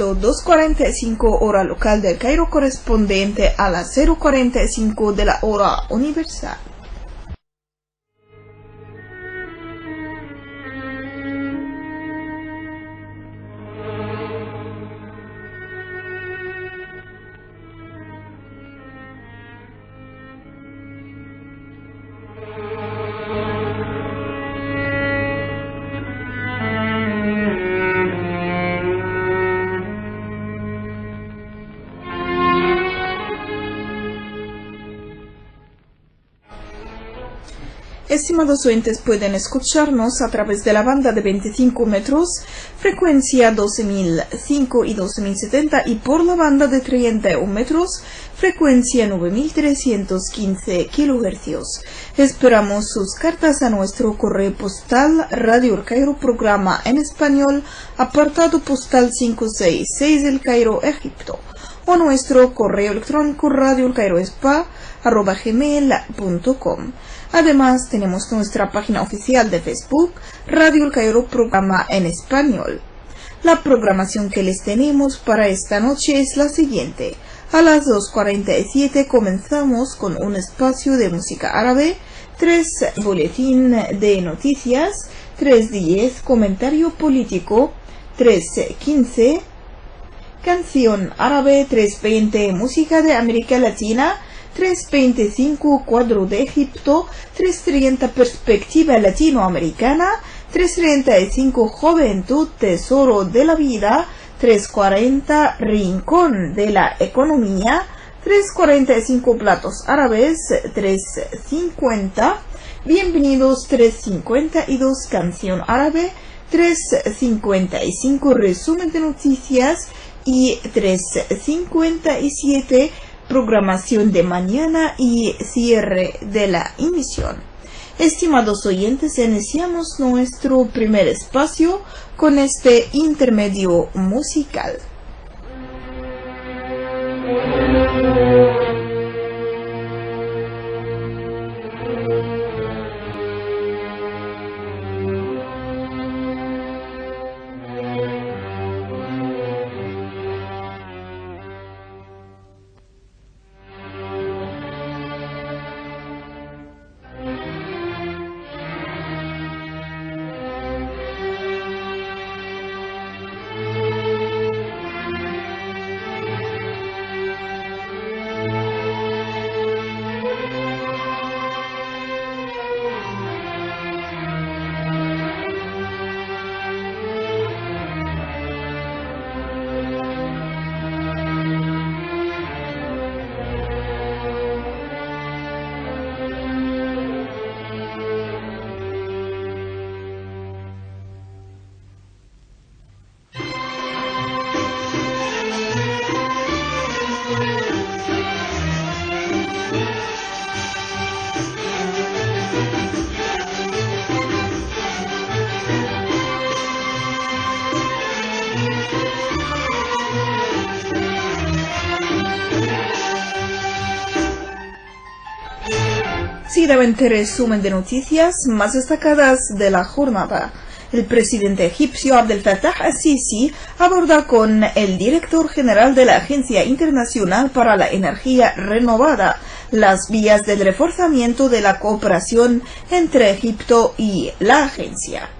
Egipto, 2:45 hora local del Cairo, correspondiente a las 0:45 de la hora universal. Estimados oyentes, pueden escucharnos a través de la banda de 25 metros, frecuencia 12.005 y 12.070, y por la banda de 31 metros, frecuencia 9.315 kHz. Esperamos sus cartas a nuestro correo postal Radio El Cairo, programa en español, apartado postal 566, El Cairo, Egipto, o nuestro correo electrónico radioelcairo@gmail.com. Además, tenemos nuestra página oficial de Facebook, Radio El Cairo, programa en español. La programación que les tenemos para esta noche es la siguiente. A las 2:47 comenzamos con un espacio de música árabe, 3 boletín de noticias, 3:10 comentario político, 3:15 canción árabe, 3:20 música de América Latina, 3:25 cuadro de Egipto, 3:30 perspectiva latinoamericana, 3:35 juventud tesoro de la vida, 3:40 rincón de la economía, 3:45 platos árabes, 3:50 bienvenidos, 3:52 canción árabe, 3:55 resumen de noticias y 3:57 programación de mañana y cierre de la emisión. Estimados oyentes, iniciamos nuestro primer espacio con este intermedio musical. Seguidamente resumen de noticias más destacadas de la jornada. El presidente egipcio Abdel Fattah al-Sisi aborda con el director general de la Agencia Internacional para la Energía Renovada las vías del reforzamiento de la cooperación entre Egipto y la agencia.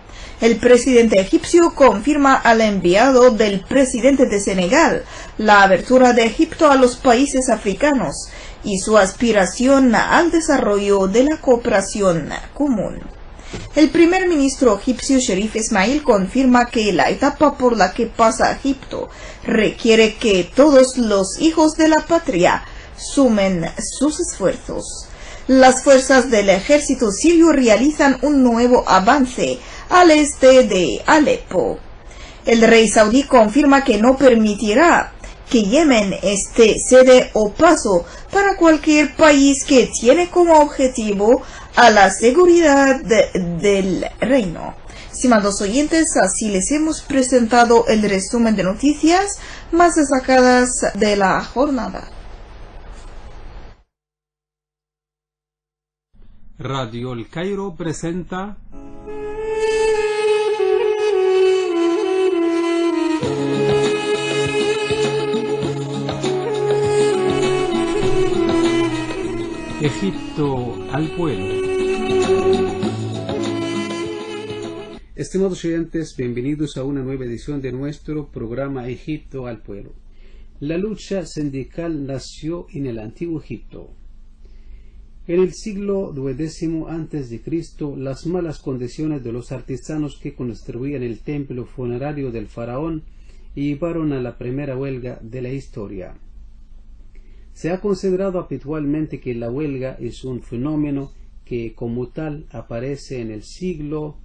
El presidente egipcio confirma al enviado del presidente de Senegal la abertura de Egipto a los países africanos y su aspiración al desarrollo de la cooperación común. El primer ministro egipcio Sherif Ismail confirma que la etapa por la que pasa Egipto requiere que todos los hijos de la patria sumen sus esfuerzos. Las fuerzas del ejército sirio realizan un nuevo avance al este de Alepo. El rey saudí confirma que no permitirá que Yemen esté sede o paso para cualquier país que tiene como objetivo a la seguridad del reino. Estimados oyentes, así les hemos presentado el resumen de noticias más destacadas de la jornada. Radio El Cairo presenta Egipto al pueblo. Estimados oyentes, bienvenidos a una nueva edición de nuestro programa Egipto al pueblo. La lucha sindical nació en el Antiguo Egipto. En el siglo XII a.C., las malas condiciones de los artesanos que construían el templo funerario del faraón llevaron a la primera huelga de la historia. Se ha considerado habitualmente que la huelga es un fenómeno que como tal aparece en el siglo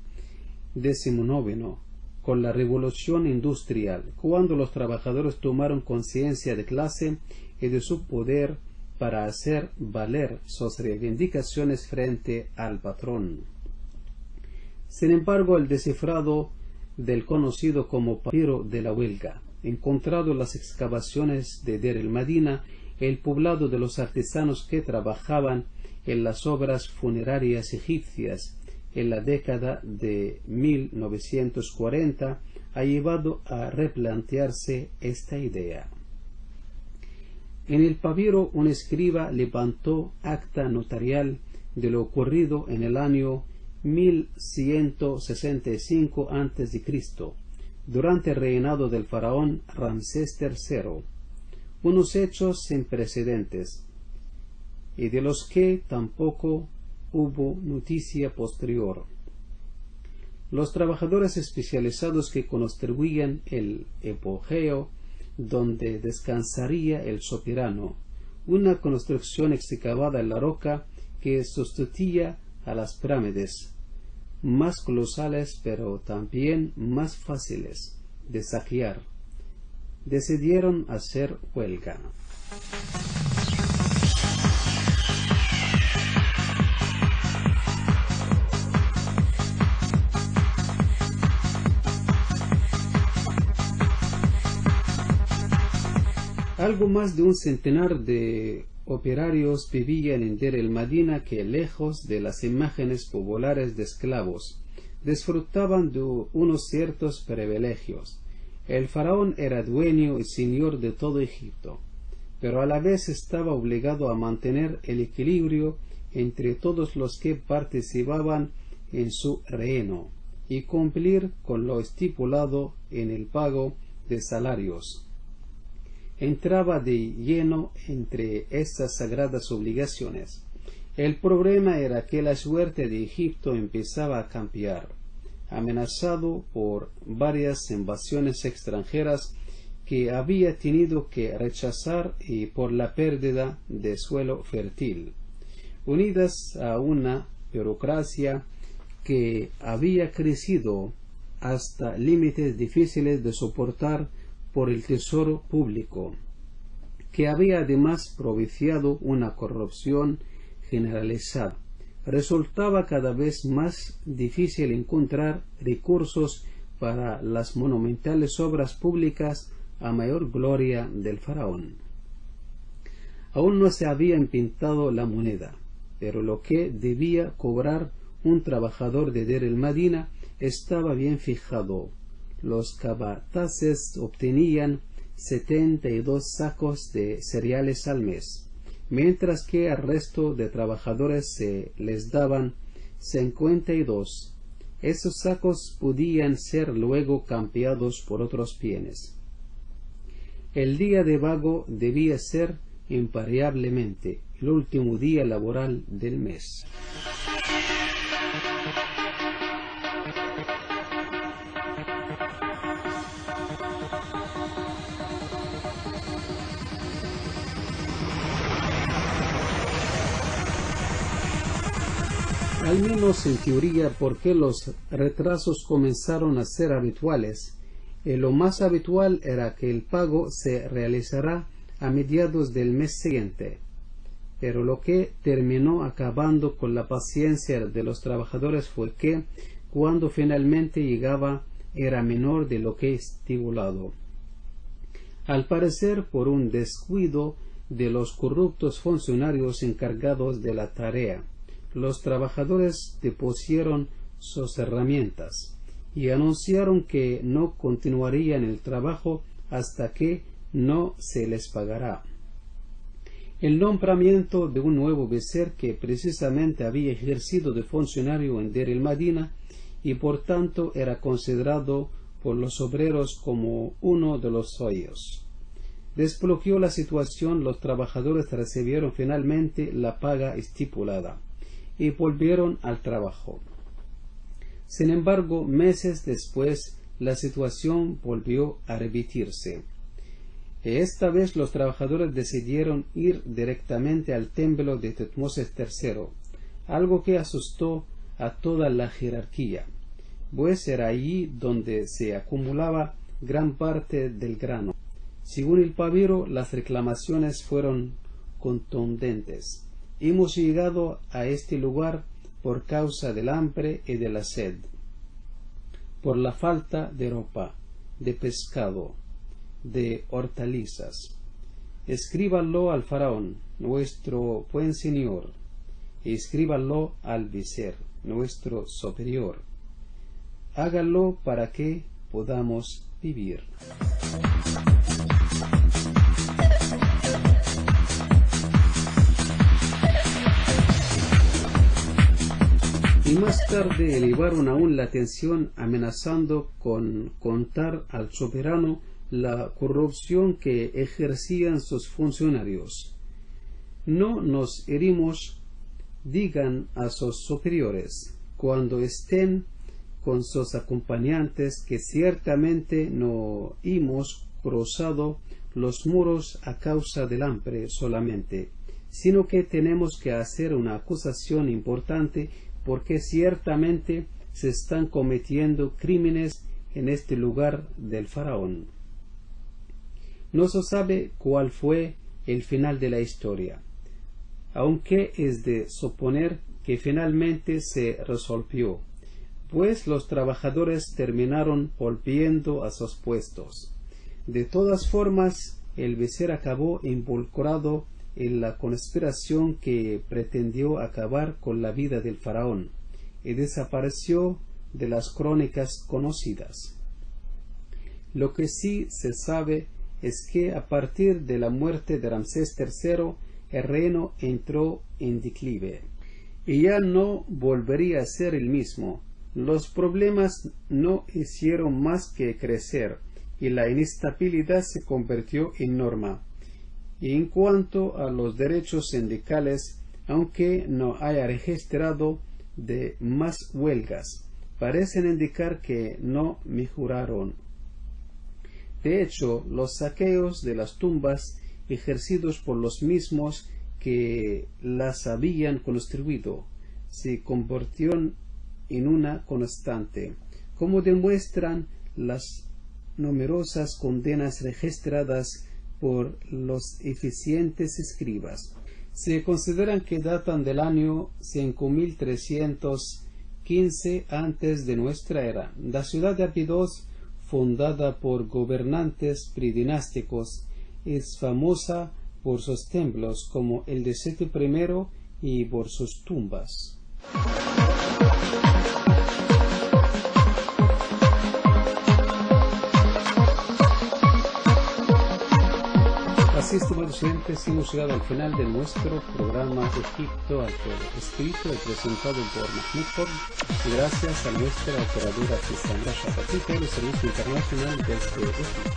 XIX, con la revolución industrial, cuando los trabajadores tomaron conciencia de clase y de su poder para hacer valer sus reivindicaciones frente al patrón. Sin embargo, el descifrado del conocido como papiro de la huelga, encontrado en las excavaciones de Der el Medina, el poblado de los artesanos que trabajaban en las obras funerarias egipcias en la década de 1940, ha llevado a replantearse esta idea. En el papiro, un escriba levantó acta notarial de lo ocurrido en el año 1165 a.C., durante el reinado del faraón Ramsés III, unos hechos sin precedentes, y de los que tampoco hubo noticia posterior. Los trabajadores especializados que construían el apogeo donde descansaría el soberano, una construcción excavada en la roca que sustituía a las pirámides, más colosales pero también más fáciles de saquear, decidieron hacer huelga. Algo más de un centenar de operarios vivían en Der el Medina que, lejos de las imágenes populares de esclavos, disfrutaban de unos ciertos privilegios. El faraón era dueño y señor de todo Egipto, pero a la vez estaba obligado a mantener el equilibrio entre todos los que participaban en su reino y cumplir con lo estipulado en el pago de salarios. Entraba de lleno entre estas sagradas obligaciones. El problema era que la suerte de Egipto empezaba a cambiar, amenazado por varias invasiones extranjeras que había tenido que rechazar y por la pérdida de suelo fértil, unidas a una burocracia que había crecido hasta límites difíciles de soportar por el tesoro público, que había además propiciado una corrupción generalizada. Resultaba cada vez más difícil encontrar recursos para las monumentales obras públicas a mayor gloria del faraón. Aún no se había pintado la moneda, pero lo que debía cobrar un trabajador de Der el Medina estaba bien fijado. Los capataces obtenían 72 sacos de cereales al mes, mientras que al resto de trabajadores se les daban 52. Esos sacos podían ser luego cambiados por otros bienes. El día de vago debía ser invariablemente el último día laboral del mes. Al menos en teoría, porque los retrasos comenzaron a ser habituales, y lo más habitual era que el pago se realizará a mediados del mes siguiente. Pero lo que terminó acabando con la paciencia de los trabajadores fue que, cuando finalmente llegaba, era menor de lo que estipulado. Al parecer por un descuido de los corruptos funcionarios encargados de la tarea. Los trabajadores depusieron sus herramientas y anunciaron que no continuarían el trabajo hasta que no se les pagará. el nombramiento de un nuevo vicer que precisamente había ejercido de funcionario en Der el Madina y por tanto era considerado por los obreros como uno de los suyos. Desbloqueó la situación, los trabajadores recibieron finalmente la paga estipulada y volvieron al trabajo. Sin embargo, meses después, la situación volvió a repetirse. Esta vez los trabajadores decidieron ir directamente al templo de Tutmosis III, algo que asustó a toda la jerarquía, pues era allí donde se acumulaba gran parte del grano. Según el papiro, las reclamaciones fueron contundentes. Hemos llegado a este lugar por causa del hambre y de la sed, por la falta de ropa, de pescado, de hortalizas. Escríbanlo al faraón, nuestro buen señor, y escríbanlo al vicer, nuestro superior. Háganlo para que podamos vivir. Y más tarde elevaron aún la atención amenazando con contar al soberano la corrupción que ejercían sus funcionarios. No nos herimos, digan a sus superiores, cuando estén con sus acompañantes, que ciertamente no hemos cruzado los muros a causa del hambre solamente, sino que tenemos que hacer una acusación importante porque ciertamente se están cometiendo crímenes en este lugar del faraón. No se sabe cuál fue el final de la historia, aunque es de suponer que finalmente se resolvió, pues los trabajadores terminaron volviendo a sus puestos. De todas formas, el vicer acabó involucrado en la conspiración que pretendió acabar con la vida del faraón y desapareció de las crónicas conocidas. Lo que sí se sabe es que a partir de la muerte de Ramsés III el reino entró en declive y ya no volvería a ser el mismo. Los problemas no hicieron más que crecer y la inestabilidad se convirtió en norma. Y en cuanto a los derechos sindicales, aunque no haya registrado de más huelgas, parecen indicar que no mejoraron. De hecho, los saqueos de las tumbas ejercidos por los mismos que las habían construido se convirtieron en una constante, como demuestran las numerosas condenas registradas por los eficientes escribas. Se consideran que datan del año 5315 antes de nuestra era. La ciudad de Abidos, fundada por gobernantes predinásticos, es famosa por sus templos como el de Seti I y por sus tumbas. Así, estimados oyentes, hemos llegado al final de nuestro programa Egipto al pueblo, escrito y presentado por Mahmoud Ford, y gracias a nuestra operadora Sandra Shapatita del Servicio Internacional desde Egipto.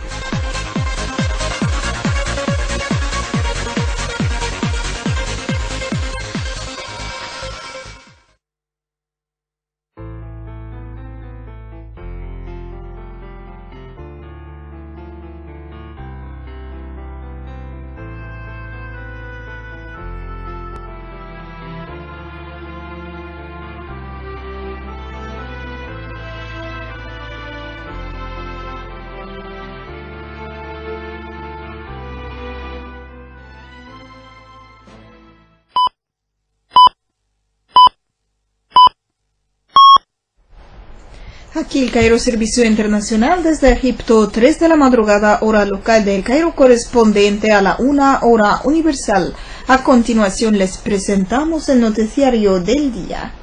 Aquí el Cairo Servicio Internacional desde Egipto, 3 de la madrugada, hora local del Cairo, correspondiente a la 1 hora universal. A continuación les presentamos el noticiario del día.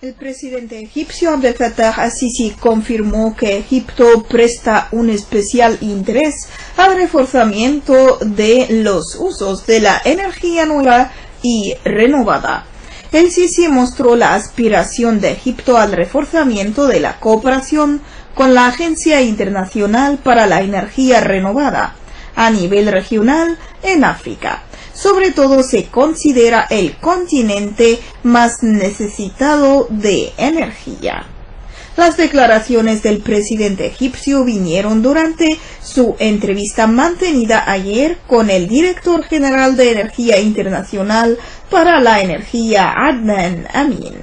El presidente egipcio Abdel Fattah al-Sisi confirmó que Egipto presta un especial interés al reforzamiento de los usos de la energía nueva y renovada. El Sisi mostró la aspiración de Egipto al reforzamiento de la cooperación con la Agencia Internacional para la Energía Renovada a nivel regional en África. Sobre todo se considera el continente más necesitado de energía. Las declaraciones del presidente egipcio vinieron durante su entrevista mantenida ayer con el director general de Energía Internacional para la Energía, Adnan Amin.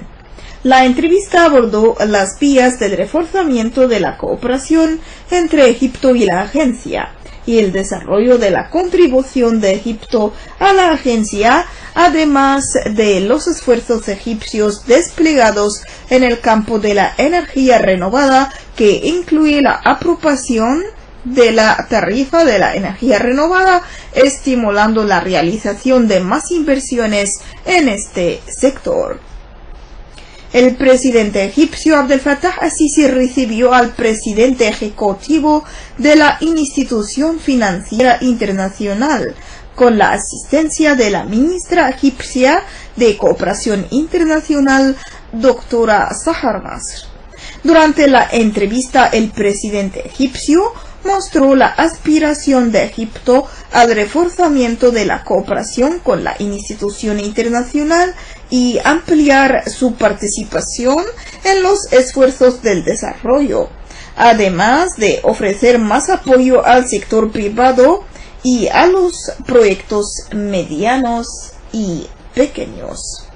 La entrevista abordó las vías del reforzamiento de la cooperación entre Egipto y la agencia y el desarrollo de la contribución de Egipto a la agencia, además de los esfuerzos egipcios desplegados en el campo de la energía renovada, que incluye la aprobación de la tarifa de la energía renovada, estimulando la realización de más inversiones en este sector. El presidente egipcio Abdel Fattah al-Sisi recibió al presidente ejecutivo de la Institución Financiera Internacional, con la asistencia de la ministra egipcia de Cooperación Internacional, doctora Sahar Nasr. Durante la entrevista, el presidente egipcio mostró la aspiración de Egipto al reforzamiento de la cooperación con la institución internacional y ampliar su participación en los esfuerzos del desarrollo, además de ofrecer más apoyo al sector privado y a los proyectos medianos y pequeños.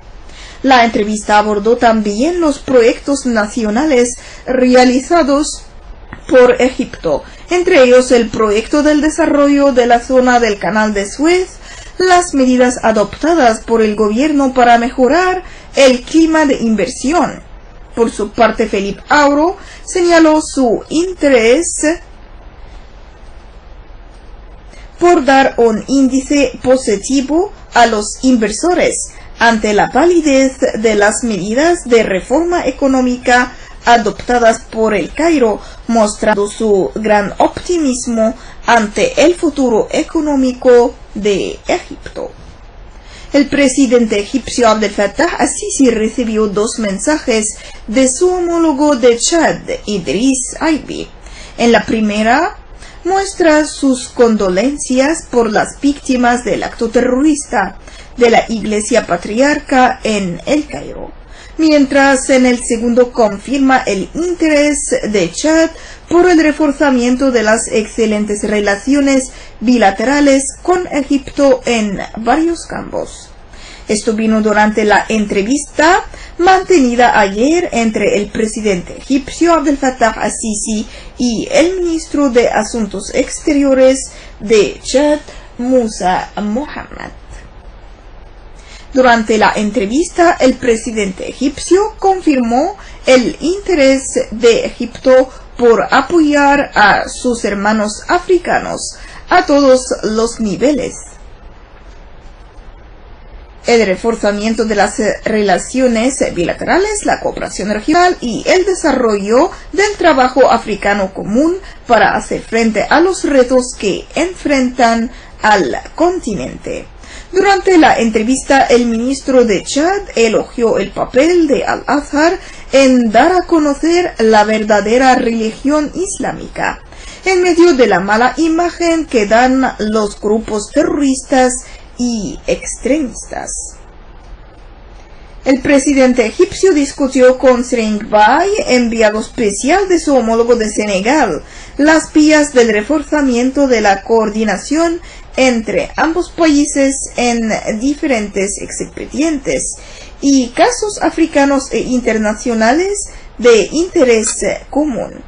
La entrevista abordó también los proyectos nacionales realizados por Egipto, entre ellos el proyecto del desarrollo de la zona del Canal de Suez, las medidas adoptadas por el gobierno para mejorar el clima de inversión. Por su parte, Felipe Auro señaló su interés por dar un índice positivo a los inversores ante la validez de las medidas de reforma económica adoptadas por el Cairo, mostrando su gran optimismo ante el futuro económico de Egipto. El presidente egipcio Abdel Fattah al-Sisi recibió 2 mensajes de su homólogo de Chad, Idriss Déby. En la primera, muestra sus condolencias por las víctimas del acto terrorista de la Iglesia Patriarca en El Cairo, mientras en el segundo confirma el interés de Chad por el reforzamiento de las excelentes relaciones bilaterales con Egipto en varios campos. Esto vino durante la entrevista mantenida ayer entre el presidente egipcio Abdel Fattah al-Sisi y el ministro de Asuntos Exteriores de Chad, Moussa Mohamed. Durante la entrevista, el presidente egipcio confirmó el interés de Egipto por apoyar a sus hermanos africanos a todos los niveles. El reforzamiento de las relaciones bilaterales, la cooperación regional y el desarrollo del trabajo africano común para hacer frente a los retos que enfrentan al continente. Durante la entrevista, el ministro de Chad elogió el papel de Al-Azhar en dar a conocer la verdadera religión islámica, en medio de la mala imagen que dan los grupos terroristas y extremistas. El presidente egipcio discutió con Sering Bay, enviado especial de su homólogo de Senegal, las vías del reforzamiento de la coordinación entre ambos países en diferentes expedientes y casos africanos e internacionales de interés común.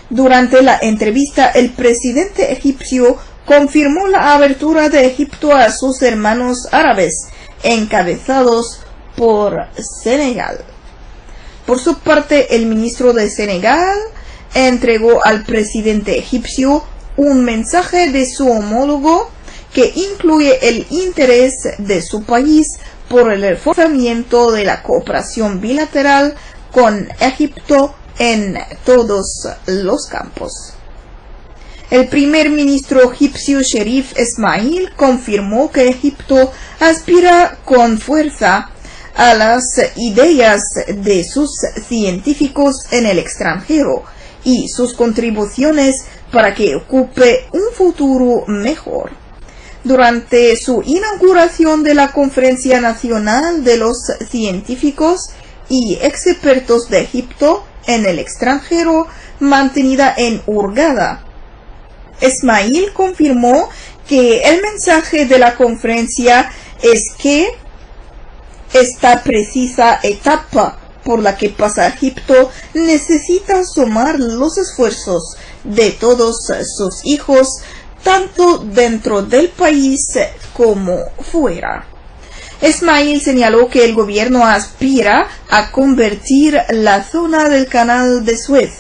Durante la entrevista, el presidente egipcio confirmó la abertura de Egipto a sus hermanos árabes, encabezados por Senegal. Por su parte, el ministro de Senegal entregó al presidente egipcio un mensaje de su homólogo que incluye el interés de su país por el reforzamiento de la cooperación bilateral con Egipto en todos los campos. El primer ministro egipcio Sherif Esmail confirmó que Egipto aspira con fuerza a las ideas de sus científicos en el extranjero y sus contribuciones para que ocupe un futuro mejor. Durante su inauguración de la Conferencia Nacional de los Científicos y Expertos de Egipto en el extranjero, mantenida en Hurghada, Esmail confirmó que el mensaje de la conferencia es que esta precisa etapa por la que pasa Egipto necesita sumar los esfuerzos de todos sus hijos, tanto dentro del país como fuera. Esmail señaló que el gobierno aspira a convertir la zona del Canal de Suez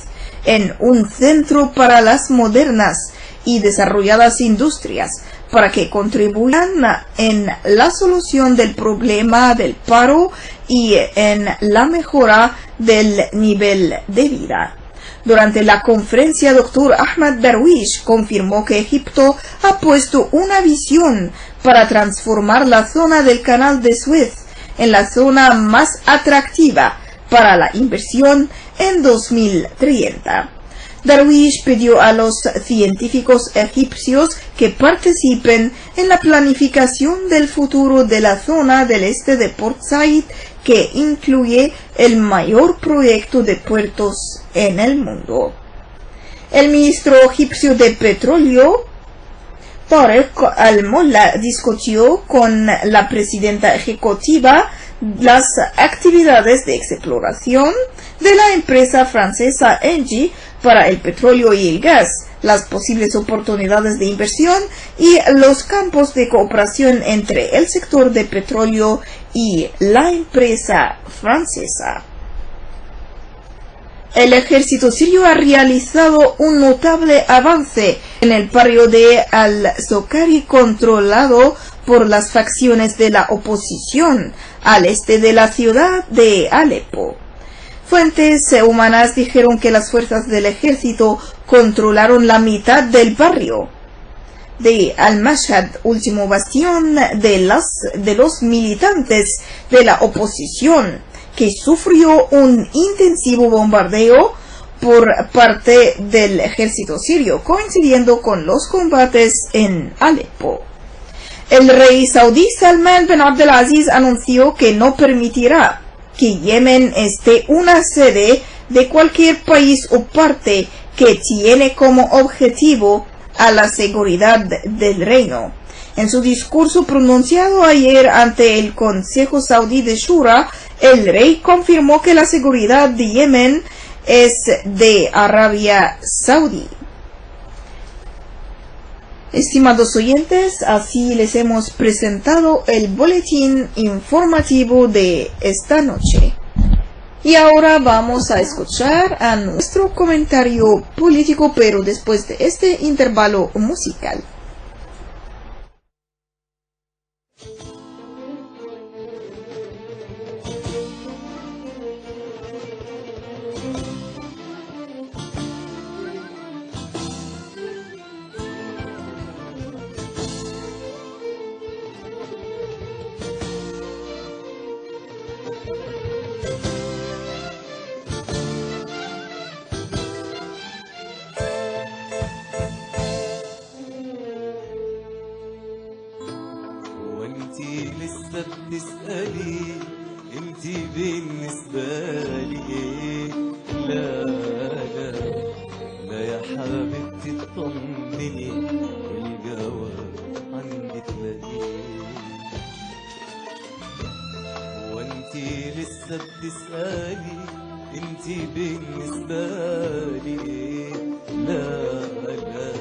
en un centro para las modernas y desarrolladas industrias, para que contribuyan en la solución del problema del paro y en la mejora del nivel de vida. Durante la conferencia, Dr. Ahmad Darwish confirmó que Egipto ha puesto una visión para transformar la zona del Canal de Suez en la zona más atractiva para la inversión en 2030. Darwish pidió a los científicos egipcios que participen en la planificación del futuro de la zona del este de Port Said, que incluye el mayor proyecto de puertos en el mundo. El ministro egipcio de Petróleo, Tarek Al-Molla, discutió con la presidenta ejecutiva las actividades de exploración de la empresa francesa Engie para el petróleo y el gas, las posibles oportunidades de inversión y los campos de cooperación entre el sector de petróleo y la empresa francesa. El ejército sirio ha realizado un notable avance en el barrio de Al-Zokari, controlado por las facciones de la oposición al este de la ciudad de Alepo. Fuentes humanas dijeron que las fuerzas del ejército controlaron la mitad del barrio de Al-Mashhad, último bastión de los militantes de la oposición, que sufrió un intensivo bombardeo por parte del ejército sirio, coincidiendo con los combates en Alepo. El rey saudí Salman bin Abdelaziz anunció que no permitirá que Yemen esté una sede de cualquier país o parte que tiene como objetivo a la seguridad del reino. En su discurso pronunciado ayer ante el Consejo Saudí de Shura, el rey confirmó que la seguridad de Yemen es de Arabia Saudí. Estimados oyentes, así les hemos presentado el boletín informativo de esta noche. Y ahora vamos a escuchar a nuestro comentario político, pero después de este intervalo musical. بتسألي انتي بالنسبة لي ايه؟ لا لا لا يا حبيبتي اطمني، الجواب عندي تلاقيه. وانتي لسه بتسألي انتي بالنسبة لي ايه؟ لا لا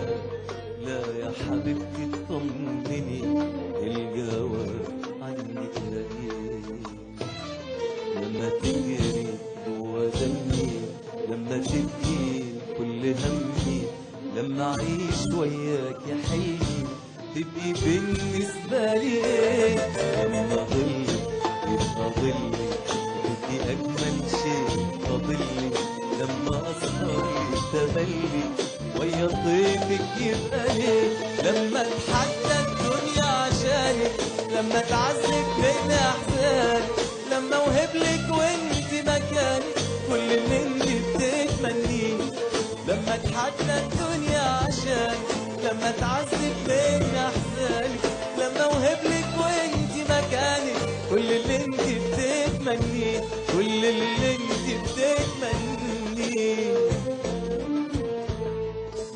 لا يا حبيبتي اطمني، الجواب عندي تلاقيه. لما تجري جوا دمي، لما تبكي كل همي، لما اعيش وياك يا حلمي، تبقي بالنسبة لي ايه؟ لما ظلك يبقى ظلي، انتي اجمل شيء حبك يبقى ليه لما اتحدى الدنيا عشانك لما تعذب بين احزانك لما اوهبلك وانت مكاني كل اللي انت بتتمنيه لما اتحدى الدنيا عشانك لما تعذب بين احزانك لما اوهبلك وانت مكاني كل اللي انت بتتمنيه كل اللي انت بتتمنيه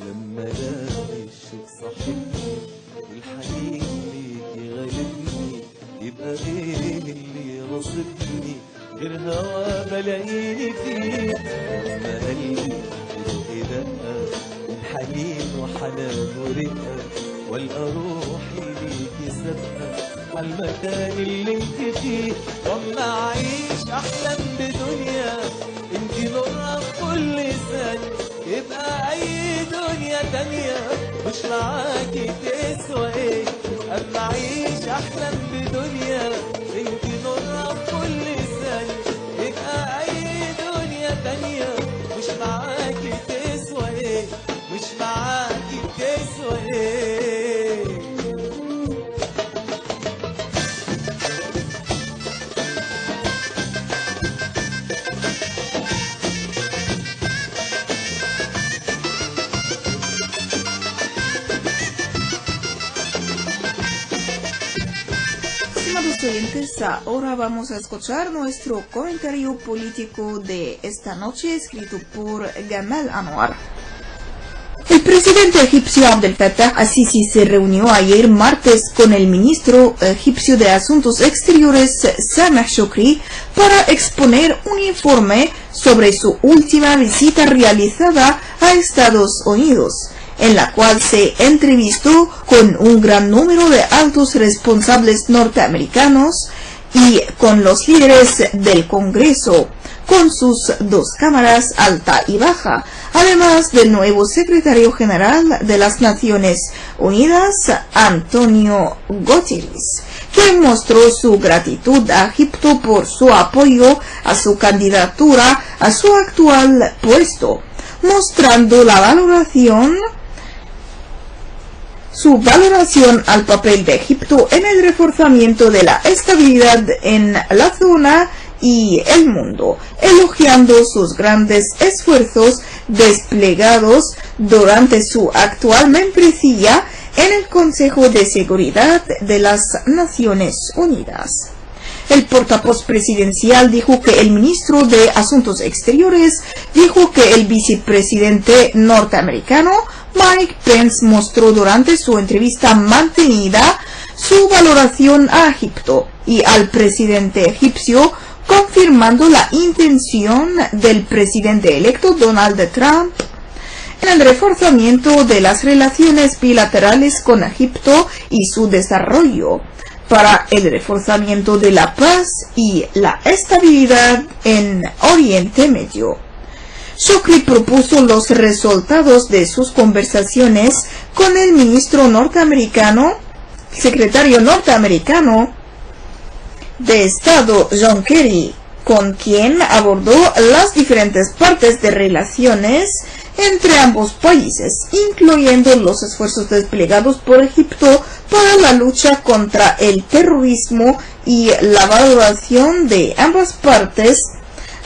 لما الاقي الشوق صاحبني والحنين ليكي غالبني يبقى ايه اللي رصدني غير هوا بلاقيني فيه لما قلبي يدق دقة الحنين وحنان ورقة والقى روحي ليكي سابقة عالمكان اللي انت فيه واما اعيش احلم بدنيا انت نورها في كل ثانية يبقى اي دنيا تانية مش معاكي تسوى ايه اما اعيش احلم بدنيا انت نورها في كل ثانية يبقى اي دنيا تانية مش معاكي تسوى ايه مش معاكي تسوى ايه Estimados oyentes, ahora vamos a escuchar nuestro comentario político de esta noche escrito por Gamal Anwar. El presidente egipcio Abdel Fattah al-Sisi se reunió ayer martes con el ministro egipcio de Asuntos Exteriores Sameh Shoukry para exponer un informe sobre su última visita realizada a Estados Unidos, en la cual se entrevistó con un gran número de altos responsables norteamericanos y con los líderes del Congreso, con sus dos cámaras alta y baja, además del nuevo secretario general de las Naciones Unidas, Antonio Guterres, quien mostró su gratitud a Egipto por su apoyo a su candidatura a su actual puesto, mostrando su valoración al papel de Egipto en el reforzamiento de la estabilidad en la zona y el mundo, elogiando sus grandes esfuerzos desplegados durante su actual membresía en el Consejo de Seguridad de las Naciones Unidas. El portavoz presidencial dijo que el ministro de Asuntos Exteriores dijo que el vicepresidente norteamericano Mike Pence mostró durante su entrevista mantenida su valoración a Egipto y al presidente egipcio, confirmando la intención del presidente electo Donald Trump en el reforzamiento de las relaciones bilaterales con Egipto y su desarrollo para el reforzamiento de la paz y la estabilidad en Oriente Medio. Shoukry propuso los resultados de sus conversaciones con el secretario norteamericano de Estado John Kerry, con quien abordó las diferentes partes de relaciones entre ambos países, incluyendo los esfuerzos desplegados por Egipto para la lucha contra el terrorismo y la valoración de ambas partes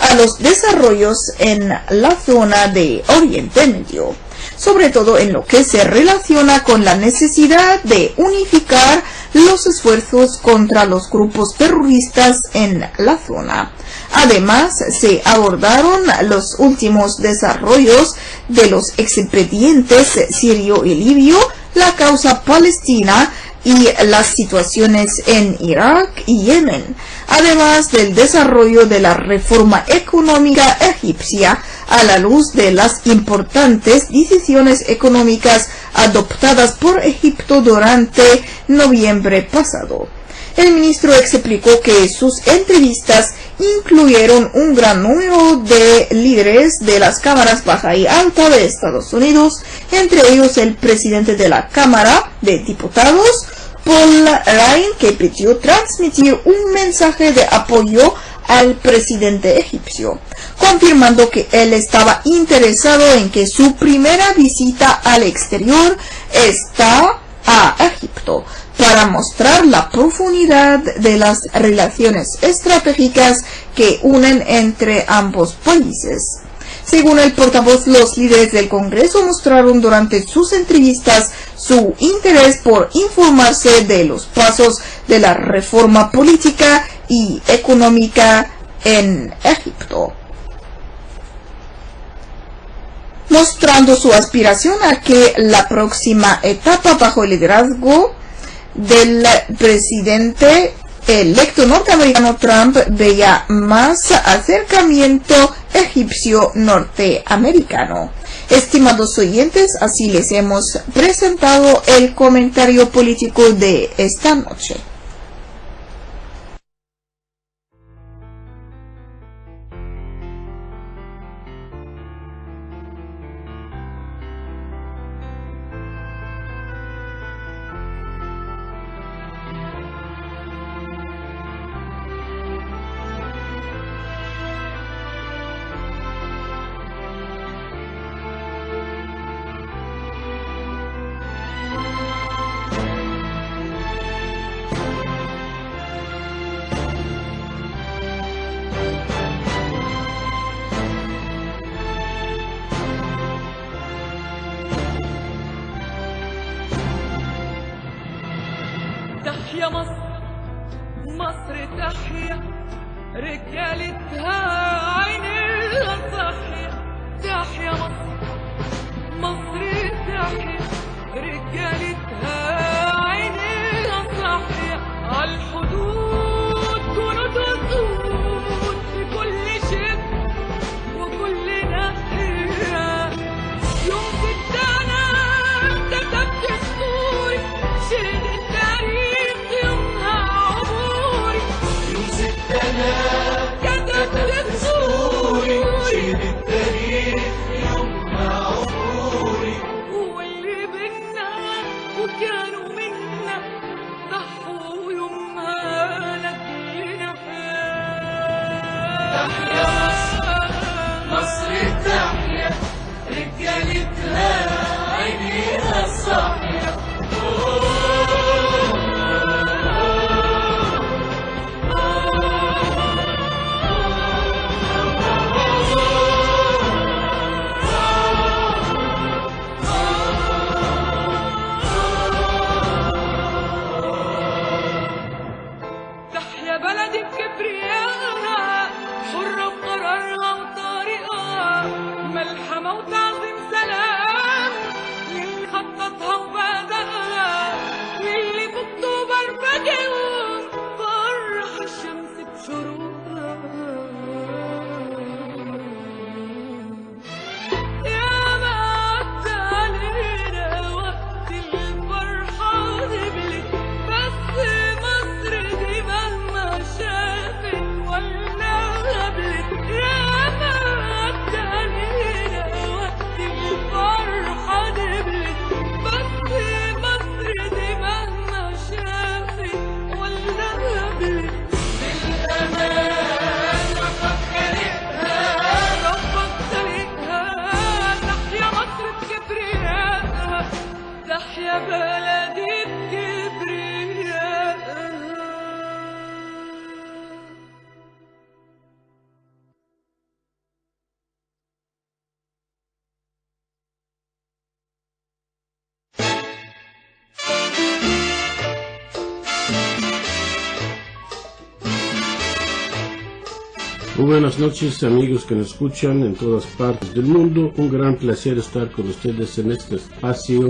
a los desarrollos en la zona de Oriente Medio, sobre todo en lo que se relaciona con la necesidad de unificar los esfuerzos contra los grupos terroristas en la zona. Además, se abordaron los últimos desarrollos de los expedientes sirio y libio, la causa palestina y las situaciones en Irak y Yemen, además del desarrollo de la reforma económica egipcia a la luz de las importantes decisiones económicas adoptadas por Egipto durante noviembre pasado. El ministro explicó que sus entrevistas incluyeron un gran número de líderes de las cámaras baja y alta de Estados Unidos, entre ellos el presidente de la Cámara de Diputados, Paul Ryan, que pidió transmitir un mensaje de apoyo al presidente egipcio, confirmando que él estaba interesado en que su primera visita al exterior está a Egipto para mostrar la profundidad de las relaciones estratégicas que unen entre ambos países. Según el portavoz, los líderes del Congreso mostraron durante sus entrevistas su interés por informarse de los pasos de la reforma política y económica en Egipto, mostrando su aspiración a que la próxima etapa bajo el liderazgo del presidente electo norteamericano Trump vea más acercamiento egipcio-norteamericano. Estimados oyentes, así les hemos presentado el comentario político de esta noche. تحيا مصر، مصر تحيا، رجالتها عينيها صاحية. تحيا مصر، مصر تحيا، رجالتها عينيها صاحية. عالحدود جنود وسود في كل شبر وكل ناحية. يوم ستنا كتبت دستوري، شيل التاريخ يومها عبوري. يوم ستنا كتبت دستوري، شيل التاريخ يومها عبوري. واللي بينا وكانوا منا ضحوا يومها لأجلنا. تحيا مصر، مصر تحيا، رجالتها عينيها صاحية. تحيا بلدي بكبريائها، حرة بقرارها وطريقها، ملحمة وتعظيم سلام للي خططها وبدأها، واللي بأكتوبر فاجئهم فرح الشمس بشروقها. يا ما عدى علينا وقت الفرحة نبلت، بس مصر دي مهما شافت ولا قبلت. يا ما عدى علينا وقت الفرحة نبلت، بس مصر دي مهما شافت ولا قبلت. بالأمان ربك خالقها، ربك خالقها. تحيا مصر بكبريائها، تحيا بلدي بكبريائها. Muy buenas noches, amigos que nos escuchan en todas partes del mundo. Un gran placer estar con ustedes en este espacio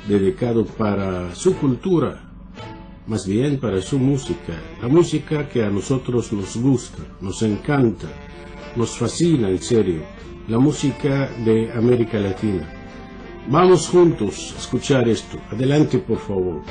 dedicado para su cultura, más bien para su música. La música que a nosotros nos gusta, nos encanta, nos fascina en serio. La música de América Latina. Vamos juntos a escuchar esto. Adelante, por favor.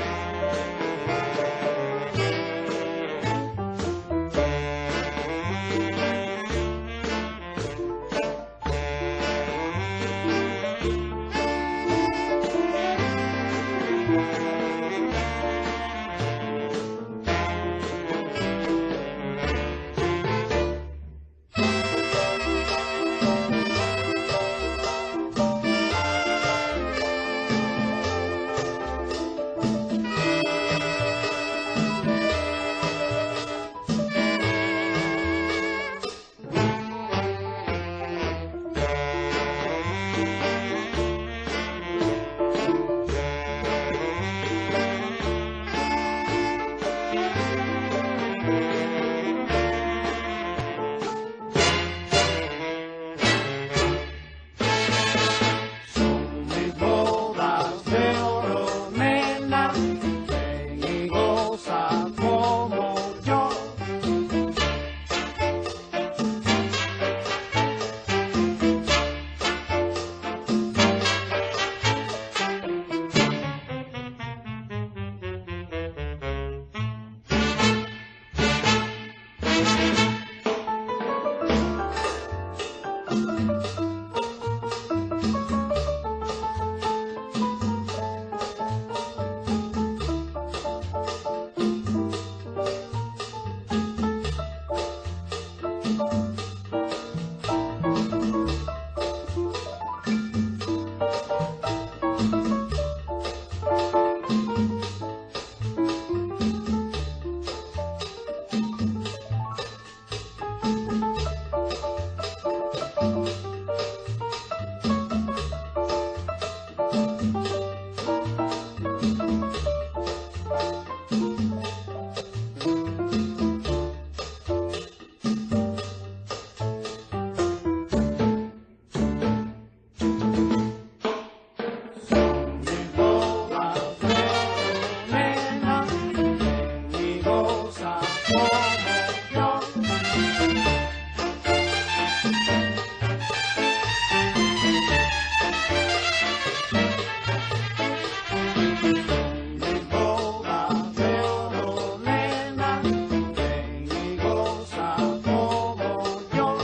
goza como yo. Jehová te ordena, ven y goza como yo.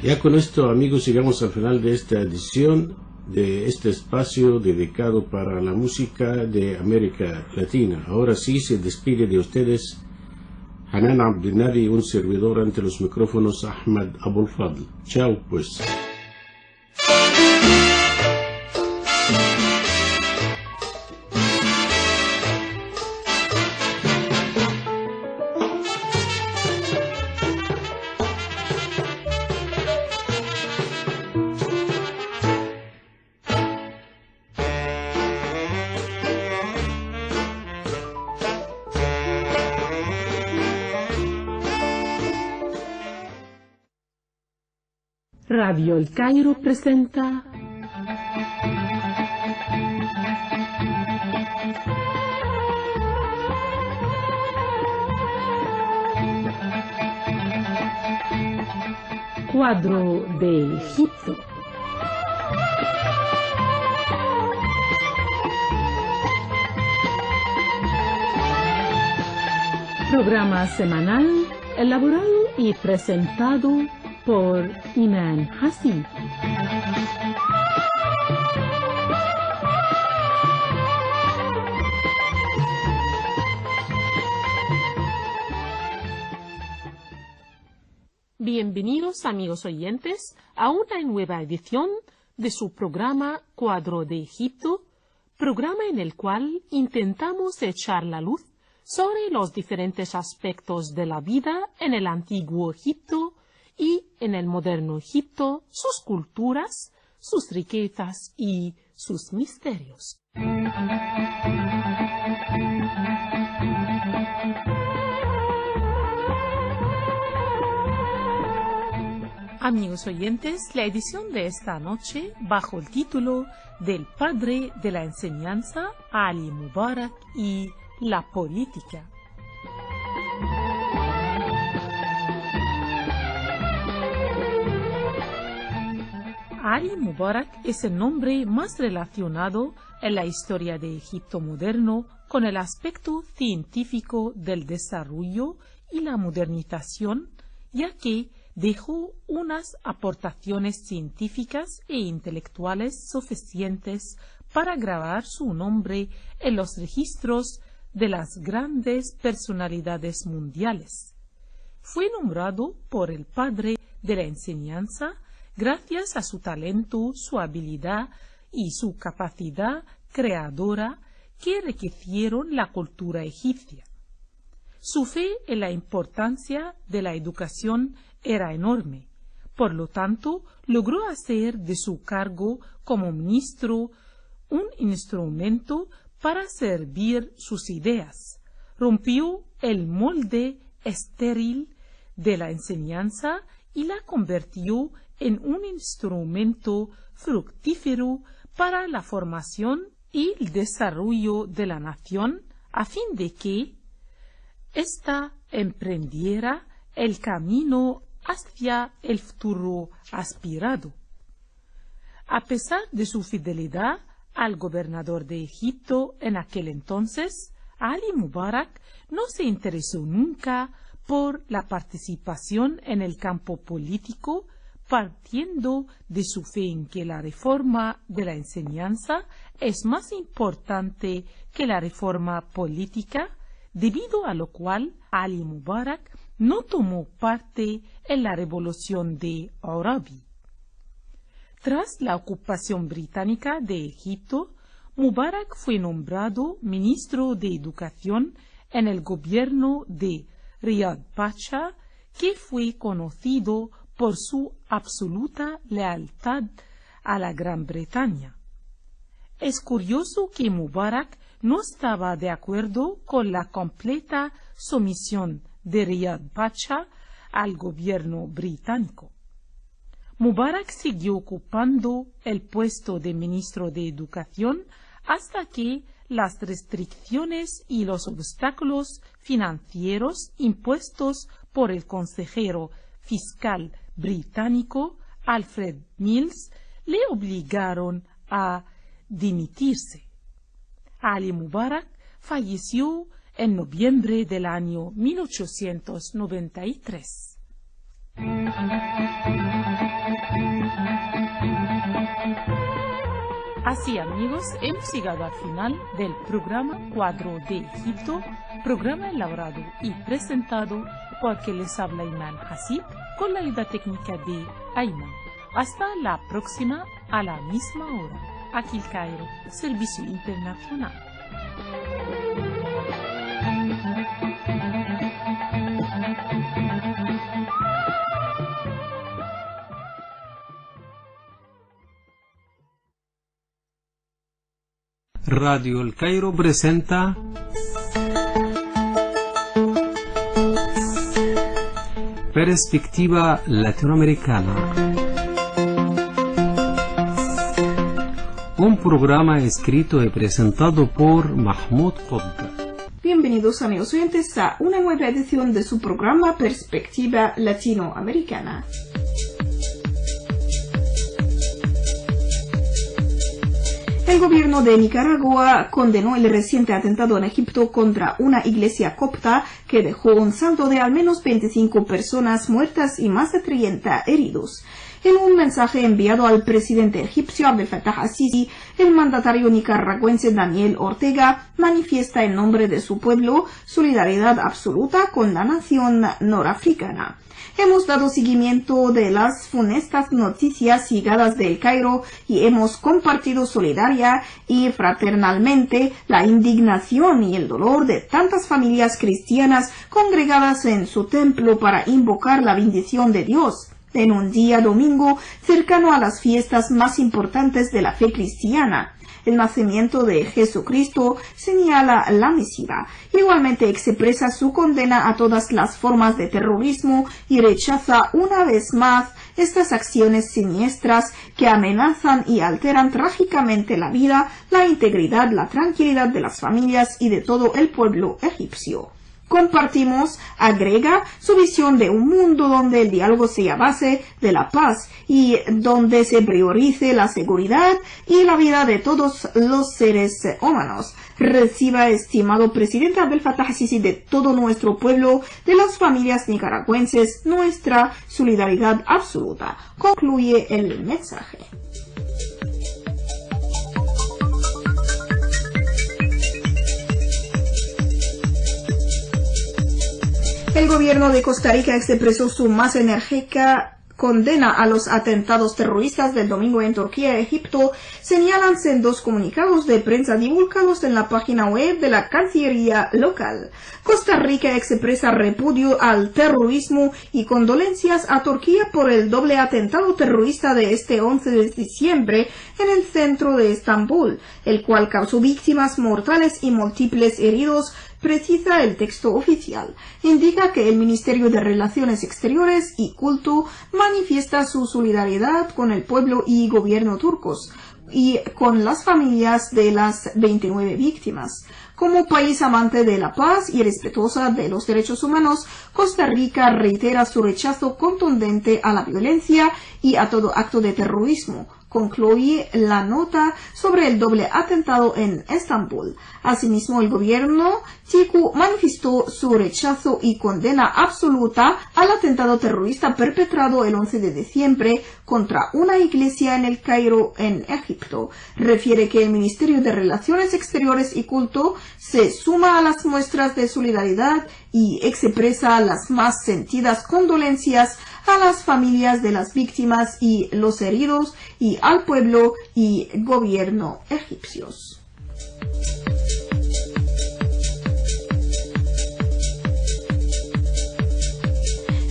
Ya con esto, amigos, llegamos al final de esta edición de este espacio dedicado para la música de América Latina. Ahora sí se despide de ustedes Hanan Abdinari, un servidor ante los micrófonos Ahmad Abul Fadl. Chao pues. Radio El Cairo presenta Cuadro de Egipto. Programa semanal elaborado y presentado por Iman Hassi. Bienvenidos, amigos oyentes, a una nueva edición de su programa Cuadro de Egipto, programa en el cual intentamos echar la luz sobre los diferentes aspectos de la vida en el antiguo Egipto y en el moderno Egipto, sus culturas, sus riquezas y sus misterios. Amigos oyentes, la edición de esta noche, bajo el título del padre de la enseñanza, Ali Mubarak y la política. Ali Mubarak es el nombre más relacionado en la historia de Egipto moderno con el aspecto científico del desarrollo y la modernización, ya que dejó unas aportaciones científicas e intelectuales suficientes para grabar su nombre en los registros de las grandes personalidades mundiales. Fue nombrado por el padre de la enseñanza gracias a su talento, su habilidad y su capacidad creadora que enriquecieron la cultura egipcia. Su fe en la importancia de la educación era enorme. Por lo tanto, logró hacer de su cargo como ministro un instrumento para servir sus ideas. Rompió el molde estéril de la enseñanza y la convirtió en un instrumento fructífero para la formación y el desarrollo de la nación, a fin de que ésta emprendiera el camino hacia el futuro aspirado. A pesar de su fidelidad al gobernador de Egipto en aquel entonces, Ali Mubarak no se interesó nunca por la participación en el campo político, partiendo de su fe en que la reforma de la enseñanza es más importante que la reforma política, debido a lo cual Ali Mubarak no tomó parte en la revolución de Arabi. Tras la ocupación británica de Egipto, Mubarak fue nombrado ministro de Educación en el gobierno de Riyad Pasha, que fue conocido por su absoluta lealtad a la Gran Bretaña. Es curioso que Mubarak no estaba de acuerdo con la completa sumisión de Riyad Pasha al gobierno británico. Mubarak siguió ocupando el puesto de ministro de Educación hasta que las restricciones y los obstáculos financieros impuestos por el consejero fiscal británico Alfred Mills le obligaron a dimitirse. Ali Mubarak falleció en noviembre del año 1893. Así, amigos, hemos llegado al final del programa Cuadro de Egipto, programa elaborado y presentado por quien les habla Iman Hasib, con la ayuda técnica de Ayman. Hasta la próxima a la misma hora. Aquí el Cairo, Servicio Internacional. Radio El Cairo presenta Perspectiva Latinoamericana, un programa escrito y presentado por Mahmoud Qodda. Bienvenidos, amigos oyentes, a una nueva edición de su programa Perspectiva Latinoamericana. El gobierno de Nicaragua condenó el reciente atentado en Egipto contra una iglesia copta que dejó un saldo de al menos 25 personas muertas y más de 30 heridos. En un mensaje enviado al presidente egipcio Abdel Fattah al-Sisi, el mandatario nicaragüense Daniel Ortega manifiesta en nombre de su pueblo solidaridad absoluta con la nación norafricana. Hemos dado seguimiento de las funestas noticias llegadas del Cairo y hemos compartido solidaria y fraternalmente la indignación y el dolor de tantas familias cristianas congregadas en su templo para invocar la bendición de Dios en un día domingo cercano a las fiestas más importantes de la fe cristiana. El nacimiento de Jesucristo, señala la misiva. Igualmente expresa su condena a todas las formas de terrorismo y rechaza una vez más estas acciones siniestras que amenazan y alteran trágicamente la vida, la integridad, la tranquilidad de las familias y de todo el pueblo egipcio. Compartimos, agrega, su visión de un mundo donde el diálogo sea base de la paz y donde se priorice la seguridad y la vida de todos los seres humanos. Reciba, estimado presidente Abdel Fattah al-Sisi, de todo nuestro pueblo, de las familias nicaragüenses, nuestra solidaridad absoluta. Concluye el mensaje. El gobierno de Costa Rica expresó su más enérgica condena a los atentados terroristas del domingo en Turquía y Egipto, señalanse en dos comunicados de prensa divulgados en la página web de la Cancillería local. Costa Rica expresa repudio al terrorismo y condolencias a Turquía por el doble atentado terrorista de este 11 de diciembre en el centro de Estambul, el cual causó víctimas mortales y múltiples heridos, precisa el texto oficial. Indica que el Ministerio de Relaciones Exteriores y Culto manifiesta su solidaridad con el pueblo y gobierno turcos y con las familias de las 29 víctimas. Como país amante de la paz y respetuosa de los derechos humanos, Costa Rica reitera su rechazo contundente a la violencia y a todo acto de terrorismo. Concluye la nota sobre el doble atentado en Estambul. Asimismo, el gobierno tico manifestó su rechazo y condena absoluta al atentado terrorista perpetrado el 11 de diciembre contra una iglesia en el Cairo, en Egipto. Refiere que el Ministerio de Relaciones Exteriores y Culto se suma a las muestras de solidaridad y expresa las más sentidas condolencias a las familias de las víctimas y los heridos y al pueblo y gobierno egipcios.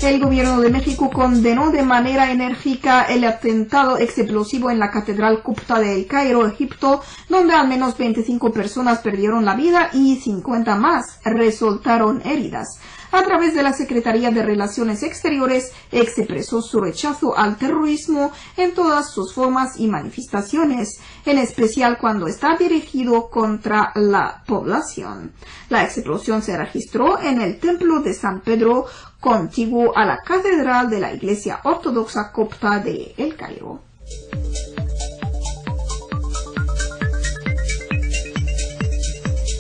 El gobierno de México condenó de manera enérgica el atentado explosivo en la Catedral Copta de El Cairo, Egipto, donde al menos 25 personas perdieron la vida y 50 más resultaron heridas. A través de la Secretaría de Relaciones Exteriores, expresó su rechazo al terrorismo en todas sus formas y manifestaciones, en especial cuando está dirigido contra la población. La explosión se registró en el Templo de San Pedro, contiguo a la Catedral de la Iglesia Ortodoxa Copta de El Cairo.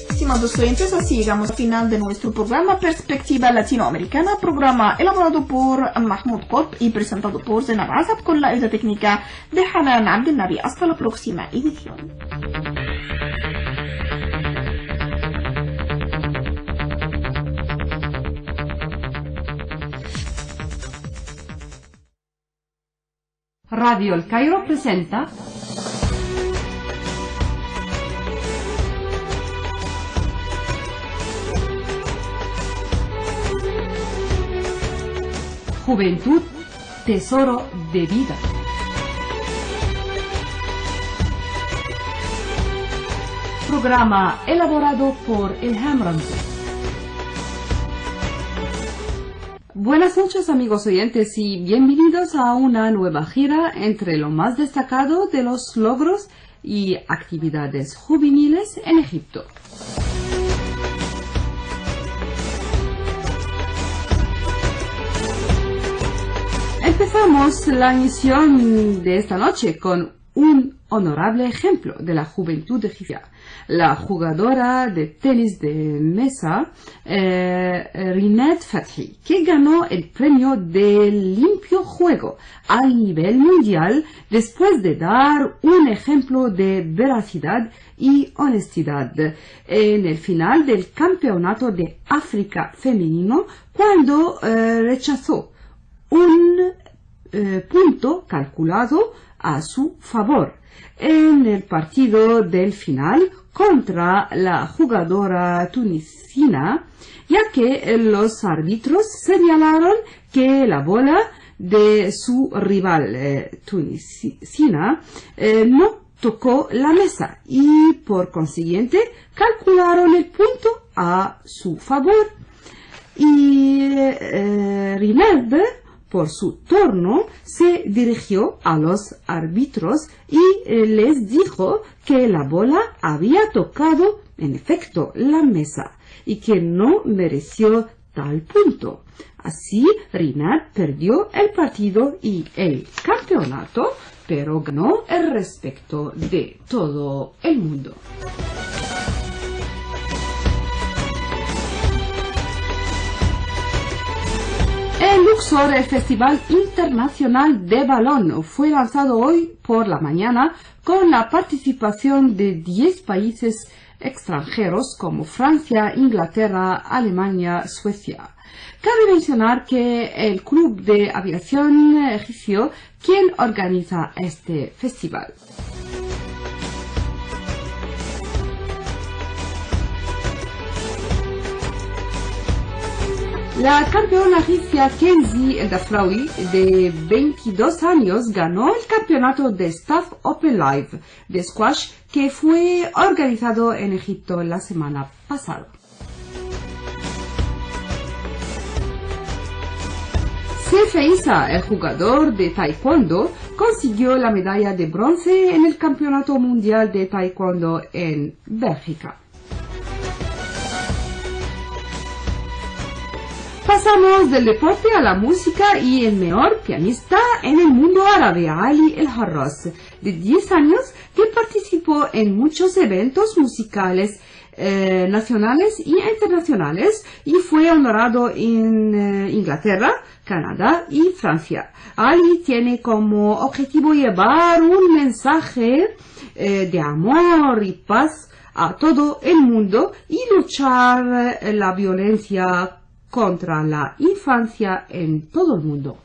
Estimados oyentes, así llegamos al final de nuestro programa Perspectiva Latinoamericana, programa elaborado por Mahmoud Korb y presentado por Zenab Azab con la ayuda técnica de Hanan Abdelnabi. Hasta la próxima edición. Radio El Cairo presenta Juventud, tesoro de vida. Programa elaborado por Ilham Ramzi. Buenas noches, amigos oyentes, y bienvenidos a una nueva gira entre lo más destacado de los logros y actividades juveniles en Egipto. Empezamos la emisión de esta noche con un honorable ejemplo de la juventud egipcia. La jugadora de tenis de mesa, Rinat Fathi, que ganó el premio del limpio juego a nivel mundial después de dar un ejemplo de veracidad y honestidad en el final del Campeonato de África Femenino, cuando rechazó un punto calculado a su favor en el partido del final contra la jugadora tunecina, ya que los árbitros señalaron que la bola de su rival tunecina no tocó la mesa y por consiguiente calcularon el punto a su favor. Y Rinald, por su turno, se dirigió a los árbitros y les dijo que la bola había tocado, en efecto, la mesa y que no mereció tal punto. Así, Rinat perdió el partido y el campeonato, pero ganó el respeto de todo el mundo. En Luxor, el Festival Internacional de Balón fue lanzado hoy por la mañana con la participación de 10 países extranjeros como Francia, Inglaterra, Alemania, Suecia. Cabe mencionar que el Club de Aviación Egipcio, quien organiza este festival. La campeona egipcia Kenzie El Dafraoui, de 22 años, ganó el campeonato de Staff Open Live de squash que fue organizado en Egipto la semana pasada. Seif Issa, el jugador de taekwondo, consiguió la medalla de bronce en el Campeonato Mundial de Taekwondo en Bélgica. Pasamos del deporte a la música y el mejor pianista en el mundo árabe, Ali El Harras, de 10 años, que participó en muchos eventos musicales nacionales y internacionales y fue honorado en Inglaterra, Canadá y Francia. Ali tiene como objetivo llevar un mensaje de amor y paz a todo el mundo y luchar la violencia contra la infancia en todo el mundo.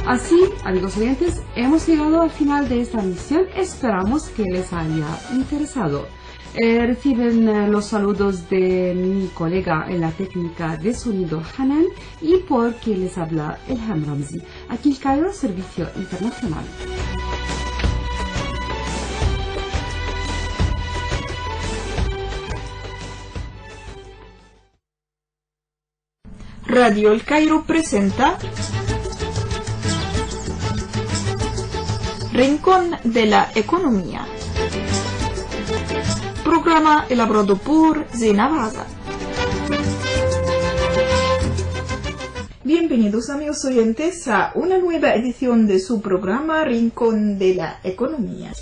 Así, amigos oyentes, hemos llegado al final de esta emisión. Esperamos que les haya interesado. Reciben los saludos de mi colega en la técnica de sonido Hanan y por quien les habla Elham Ramzi. Aquí el Cairo, Servicio Internacional. Radio El Cairo presenta Rincón de la Economía. Programa elaborado por Zena Baza. Bienvenidos amigos oyentes a una nueva edición de su programa Rincón de la Economía.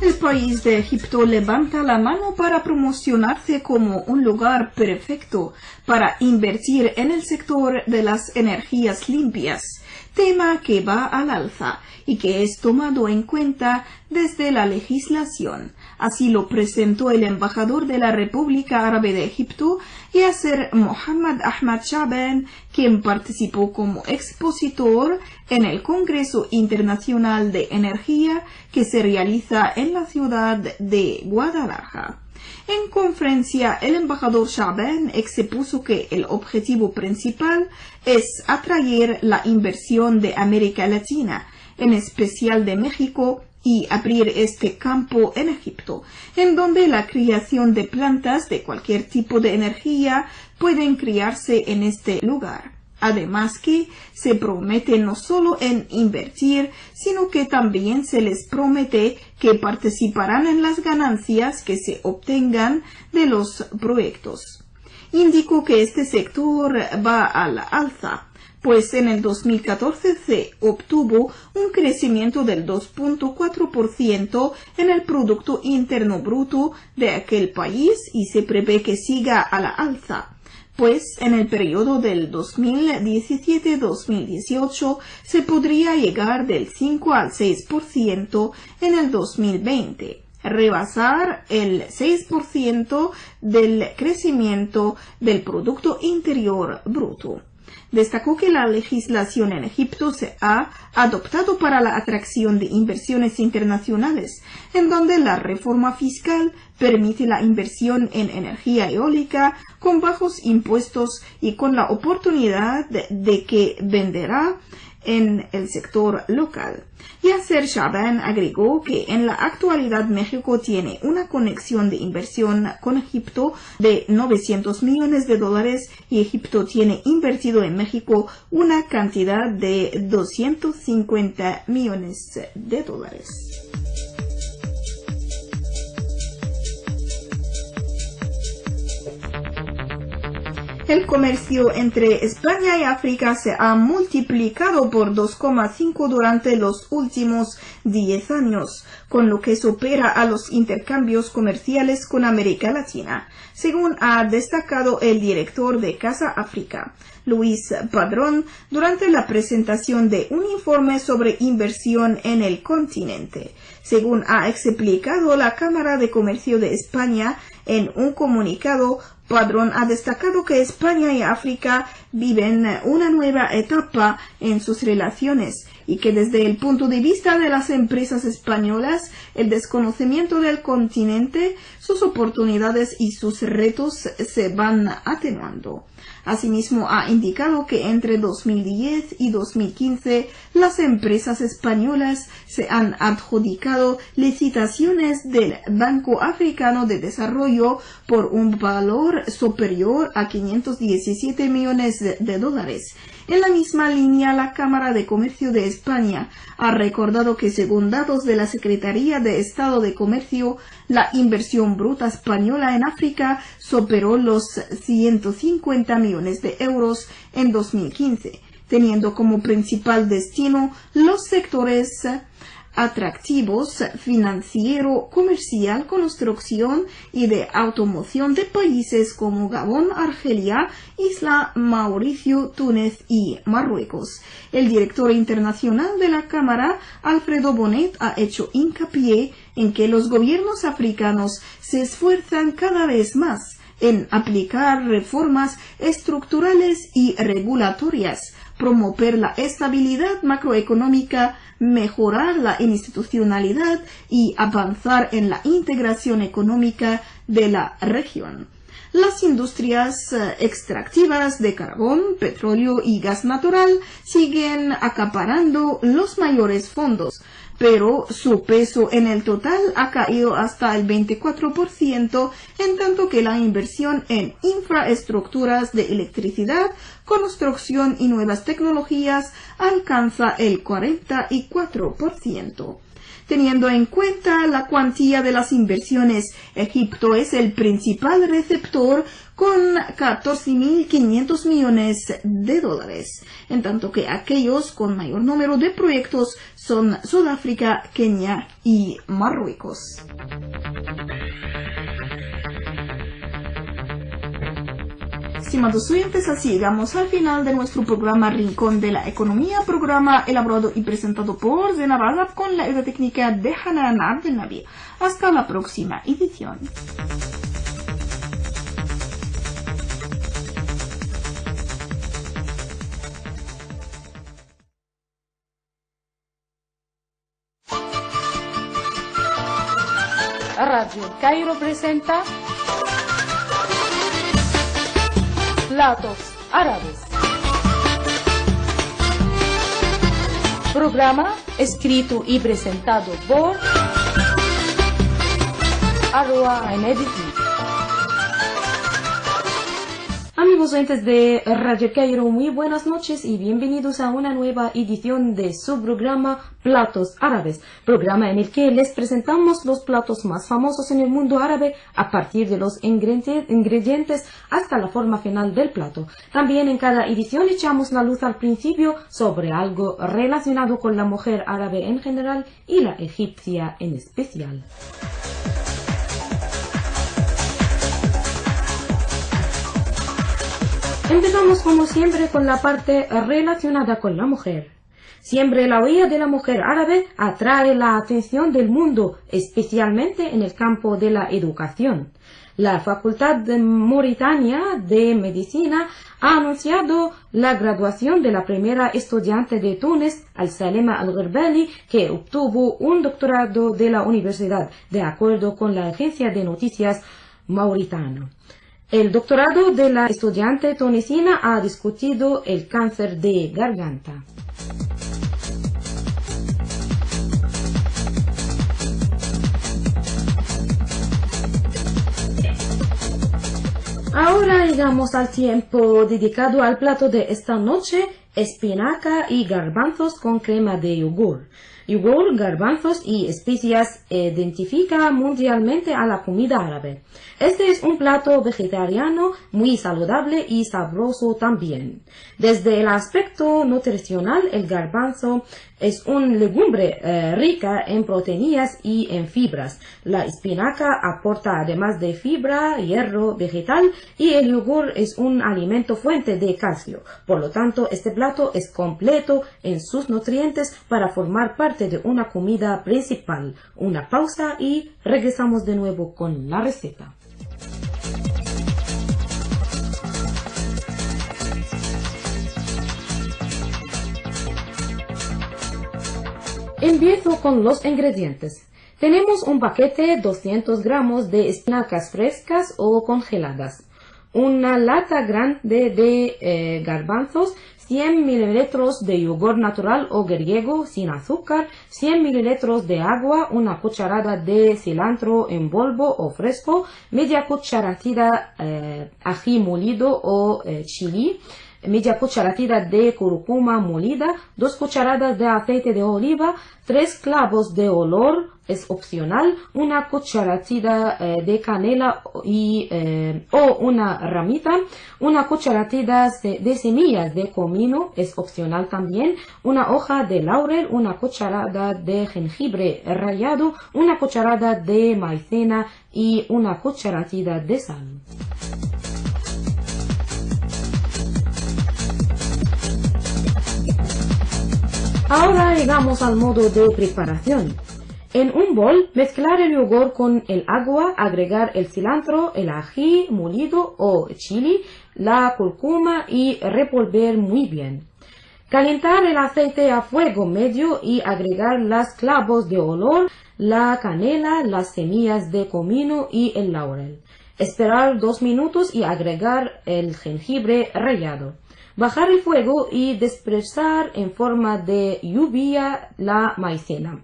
El país de Egipto levanta la mano para promocionarse como un lugar perfecto para invertir en el sector de las energías limpias, tema que va al alza y que es tomado en cuenta desde la legislación. Así lo presentó el embajador de la República Árabe de Egipto, Yasser Mohammad Ahmad Shaban, quien participó como expositor en el Congreso Internacional de Energía que se realiza en la ciudad de Guadalajara. En conferencia, el embajador Shaban expuso que el objetivo principal es atraer la inversión de América Latina, en especial de México, y abrir este campo en Egipto, en donde la creación de plantas de cualquier tipo de energía pueden criarse en este lugar. Además que se promete no solo en invertir, sino que también se les promete que participarán en las ganancias que se obtengan de los proyectos. Indicó que este sector va a la alza, pues en el 2014 se obtuvo un crecimiento del 2.4% en el Producto Interno Bruto de aquel país y se prevé que siga a la alza, pues en el periodo del 2017-2018 se podría llegar del 5 al 6% en el 2020. Rebasar el 6% del crecimiento del Producto Interior Bruto. Destacó que la legislación en Egipto se ha adoptado para la atracción de inversiones internacionales, en donde la reforma fiscal permite la inversión en energía eólica con bajos impuestos y con la oportunidad de que venderá en el sector local. Yasser Shaban agregó que en la actualidad México tiene una conexión de inversión con Egipto de $900 millones y Egipto tiene invertido en México una cantidad de $250 millones. El comercio entre España y África se ha multiplicado por 2,5 durante los últimos 10 años, con lo que supera a los intercambios comerciales con América Latina, según ha destacado el director de Casa África, Luis Padrón, durante la presentación de un informe sobre inversión en el continente. Según ha explicado la Cámara de Comercio de España en un comunicado, Padrón ha destacado que España y África viven una nueva etapa en sus relaciones y que desde el punto de vista de las empresas españolas, el desconocimiento del continente, sus oportunidades y sus retos se van atenuando. Asimismo, ha indicado que entre 2010 y 2015 las empresas españolas se han adjudicado licitaciones del Banco Africano de Desarrollo por un valor superior a $517 millones. En la misma línea, la Cámara de Comercio de España ha recordado que según datos de la Secretaría de Estado de Comercio, la inversión bruta española en África superó los 150 millones de euros en 2015, teniendo como principal destino los sectores atractivos financiero, comercial, construcción y de automoción de países como Gabón, Argelia, Isla Mauricio, Túnez y Marruecos. El director internacional de la Cámara, Alfredo Bonet, ha hecho hincapié en que los gobiernos africanos se esfuerzan cada vez más en aplicar reformas estructurales y regulatorias promover la estabilidad macroeconómica, mejorar la institucionalidad y avanzar en la integración económica de la región. Las industrias extractivas de carbón, petróleo y gas natural siguen acaparando los mayores fondos, pero su peso en el total ha caído hasta el 24%, en tanto que la inversión en infraestructuras de electricidad, construcción y nuevas tecnologías alcanza el 44%. Teniendo en cuenta la cuantía de las inversiones, Egipto es el principal receptor con 14.500 millones de dólares, en tanto que aquellos con mayor número de proyectos son Sudáfrica, Kenia y Marruecos. Estimados oyentes, así llegamos al final de nuestro programa Rincón de la Economía, programa elaborado y presentado por Zena Razab con la ayuda técnica de Hanan Abdelnabi. Hasta la próxima edición. Radio Cairo presenta Platos Árabes. Programa escrito y presentado por Arwa Enediti. Amigos oyentes de Radio Cairo, muy buenas noches y bienvenidos a una nueva edición de su programa Platos Árabes, programa en el que les presentamos los platos más famosos en el mundo árabe a partir de los ingredientes hasta la forma final del plato. También en cada edición echamos la luz al principio sobre algo relacionado con la mujer árabe en general y la egipcia en especial. Empezamos como siempre con la parte relacionada con la mujer. Siempre la huella de la mujer árabe atrae la atención del mundo, especialmente en el campo de la educación. La Facultad de Mauritania de Medicina ha anunciado la graduación de la primera estudiante de Túnez, Al-Salema Al-Gharbali, que obtuvo un doctorado de la universidad, de acuerdo con la agencia de noticias mauritana. El doctorado de la estudiante tunecina ha discutido el cáncer de garganta. Ahora llegamos al tiempo dedicado al plato de esta noche, espinaca y garbanzos con crema de yogur. Yogur, garbanzos y especias identifica mundialmente a la comida árabe. Este es un plato vegetariano muy saludable y sabroso también. Desde el aspecto nutricional, el garbanzo es una legumbre rica en proteínas y en fibras. La espinaca aporta además de fibra, hierro vegetal y el yogur es un alimento fuente de calcio. Por lo tanto, este plato es completo en sus nutrientes para formar parte de una comida principal. Una pausa y regresamos de nuevo con la receta. Empiezo con los ingredientes. Tenemos un paquete 200 gramos de espinacas frescas o congeladas, una lata grande de garbanzos, 100 mililitros de yogur natural o griego sin azúcar, 100 mililitros de agua, una cucharada de cilantro en polvo o fresco, media cucharadita ají molido o chili, media cucharadita de cúrcuma molida, 2 cucharadas de aceite de oliva, 3 clavos de olor, es opcional, una cucharadita de canela o una ramita, una cucharadita de semillas de comino, es opcional también, una hoja de laurel, una cucharada de jengibre rallado, una cucharada de maicena y una cucharadita de sal. Ahora llegamos al modo de preparación. En un bol, mezclar el yogur con el agua, agregar el cilantro, el ají molido o chili, la cúrcuma y revolver muy bien. Calentar el aceite a fuego medio y agregar las clavos de olor, la canela, las semillas de comino y el laurel. Esperar 2 minutos y agregar el jengibre rallado. Bajar el fuego y dispersar en forma de lluvia la maicena.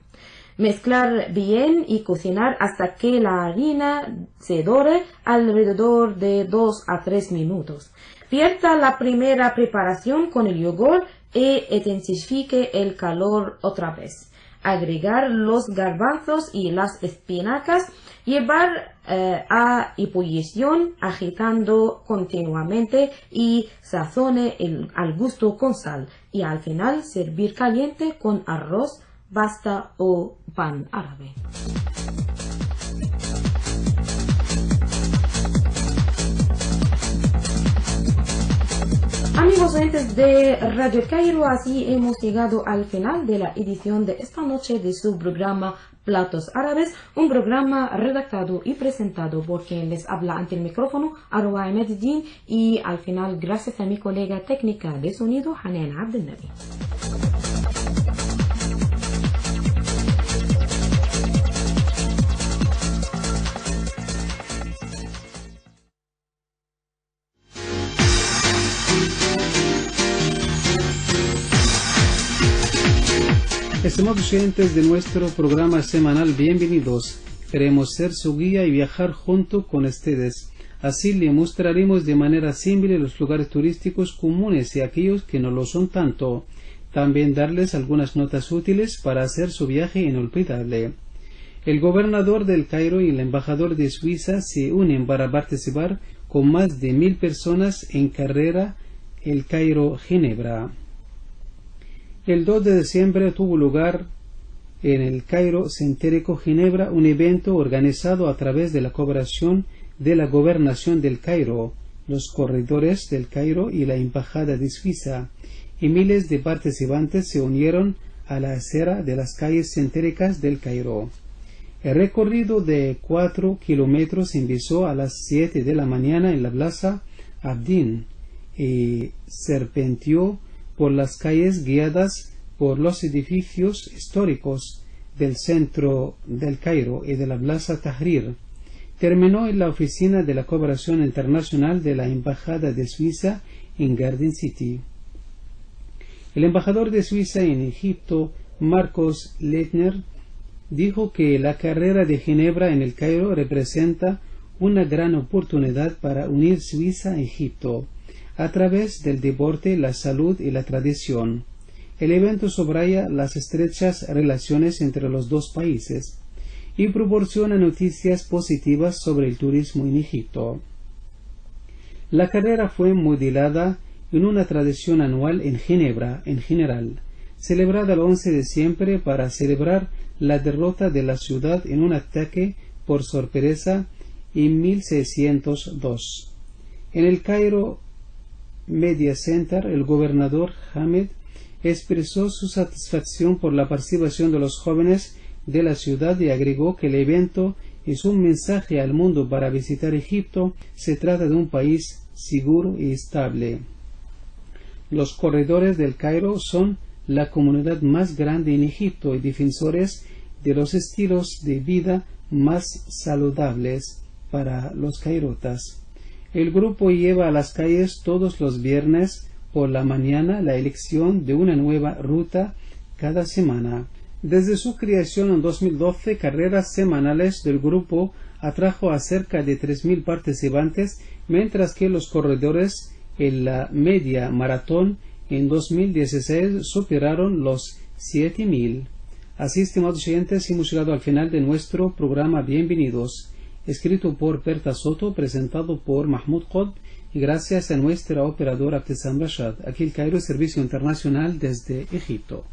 Mezclar bien y cocinar hasta que la harina se dore alrededor de 2 a 3 minutos. Vierta la primera preparación con el yogur e intensifique el calor otra vez. Agregar los garbanzos y las espinacas, llevar a ebullición agitando continuamente y sazone al gusto con sal. Y al final servir caliente con arroz, pasta o pan árabe. Amigos oyentes de Radio Cairo, así hemos llegado al final de la edición de esta noche de su programa Platos Árabes, un programa redactado y presentado por quien les habla ante el micrófono, Arwa Ahmeddin, y al final gracias a mi colega técnica de sonido, Hanan Abdelnabi. Estimados oyentes de nuestro programa semanal, bienvenidos. Queremos ser su guía y viajar junto con ustedes. Así le mostraremos de manera simple los lugares turísticos comunes y aquellos que no lo son tanto. También darles algunas notas útiles para hacer su viaje inolvidable. El gobernador del Cairo y el embajador de Suiza se unen para participar con más de 1000 personas en carrera El Cairo-Ginebra. El 2 de diciembre tuvo lugar en el Cairo Centérico Ginebra un evento organizado a través de la cooperación de la Gobernación del Cairo, los corredores del Cairo y la Embajada de Suiza, y miles de participantes se unieron a la acera de las calles centéricas del Cairo. El recorrido de 4 kilómetros empezó a las 7 de la mañana en la plaza Abdin y serpenteó por las calles guiadas por los edificios históricos del centro del Cairo y de la plaza Tahrir. Terminó en la oficina de la cooperación internacional de la Embajada de Suiza en Garden City. El embajador de Suiza en Egipto, Marcos Leitner, dijo que la carrera de Ginebra en el Cairo representa una gran oportunidad para unir Suiza a Egipto a través del deporte, la salud y la tradición. El evento subraya las estrechas relaciones entre los dos países y proporciona noticias positivas sobre el turismo en Egipto. La carrera fue modelada en una tradición anual en Ginebra, en general, celebrada el 11 de diciembre para celebrar la derrota de la ciudad en un ataque por sorpresa en 1602. En el Cairo Media Center, el gobernador Hamed expresó su satisfacción por la participación de los jóvenes de la ciudad y agregó que el evento es un mensaje al mundo para visitar Egipto. Se trata de un país seguro y estable. Los corredores del Cairo son la comunidad más grande en Egipto y defensores de los estilos de vida más saludables para los cairotas. El grupo lleva a las calles todos los viernes por la mañana la elección de una nueva ruta cada semana. Desde su creación en 2012, carreras semanales del grupo atrajo a cerca de 3000 participantes, mientras que los corredores en la media maratón en 2016 superaron los 7000. Así, estimados oyentes, hemos llegado al final de nuestro programa Bienvenidos, escrito por Berta Soto, presentado por Mahmoud Qod, y gracias a nuestra operadora Abtesam Rashad. Aquí el Cairo, Servicio Internacional desde Egipto.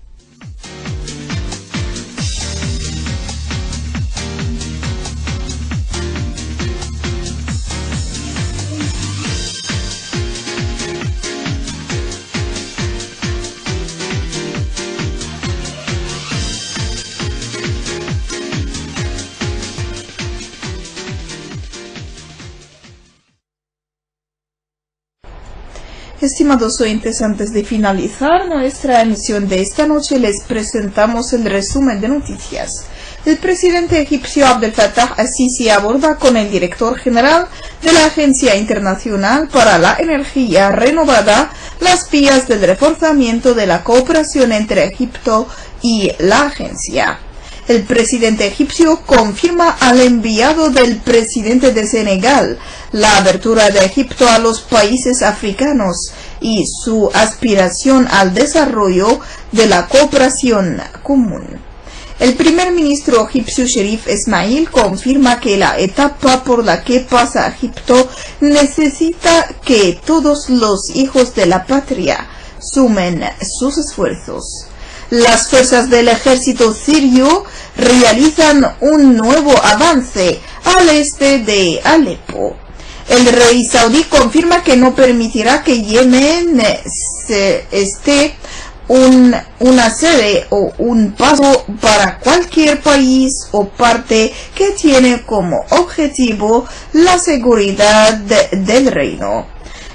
Estimados oyentes, antes de finalizar nuestra emisión de esta noche, les presentamos el resumen de noticias. El presidente egipcio Abdel Fattah al-Sisi aborda con el director general de la Agencia Internacional para la Energía Renovada las vías del reforzamiento de la cooperación entre Egipto y la agencia. El presidente egipcio confirma al enviado del presidente de Senegal la abertura de Egipto a los países africanos y su aspiración al desarrollo de la cooperación común. El primer ministro egipcio Sherif Esmail confirma que la etapa por la que pasa Egipto necesita que todos los hijos de la patria sumen sus esfuerzos. Las fuerzas del ejército sirio realizan un nuevo avance al este de Alepo. El rey saudí confirma que no permitirá que Yemen esté una sede o un paso para cualquier país o parte que tiene como objetivo la seguridad del reino.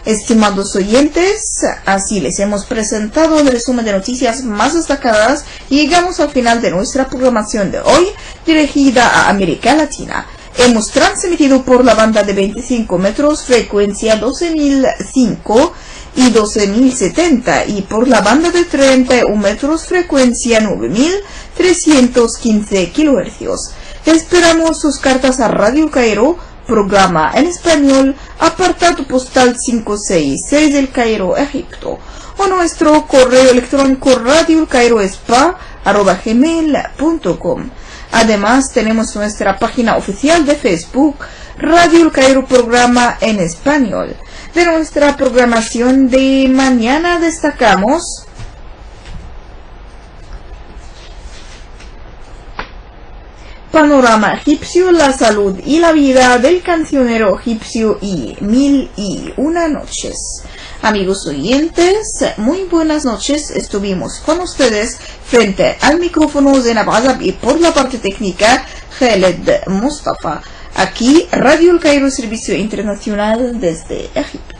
Estimados oyentes, así les hemos presentado el resumen de noticias más destacadas y llegamos al final de nuestra programación de hoy dirigida a América Latina. Hemos transmitido por la banda de 25 metros, frecuencia 12.005 y 12.070 y por la banda de 31 metros, frecuencia 9.315 kHz. Esperamos sus cartas a Radio Cairo, programa en español, apartado postal 566 del Cairo, Egipto, o nuestro correo electrónico radioelcairo@gmail.com. Además, tenemos nuestra página oficial de Facebook, Radio El Cairo Programa en Español. De nuestra programación de mañana destacamos Panorama egipcio, la salud y la vida del cancionero egipcio y 1001 noches. Amigos oyentes, muy buenas noches. Estuvimos con ustedes frente al micrófono Zainab Azab y por la parte técnica Khaled Mustafa. Aquí Radio El Cairo, servicio internacional desde Egipto.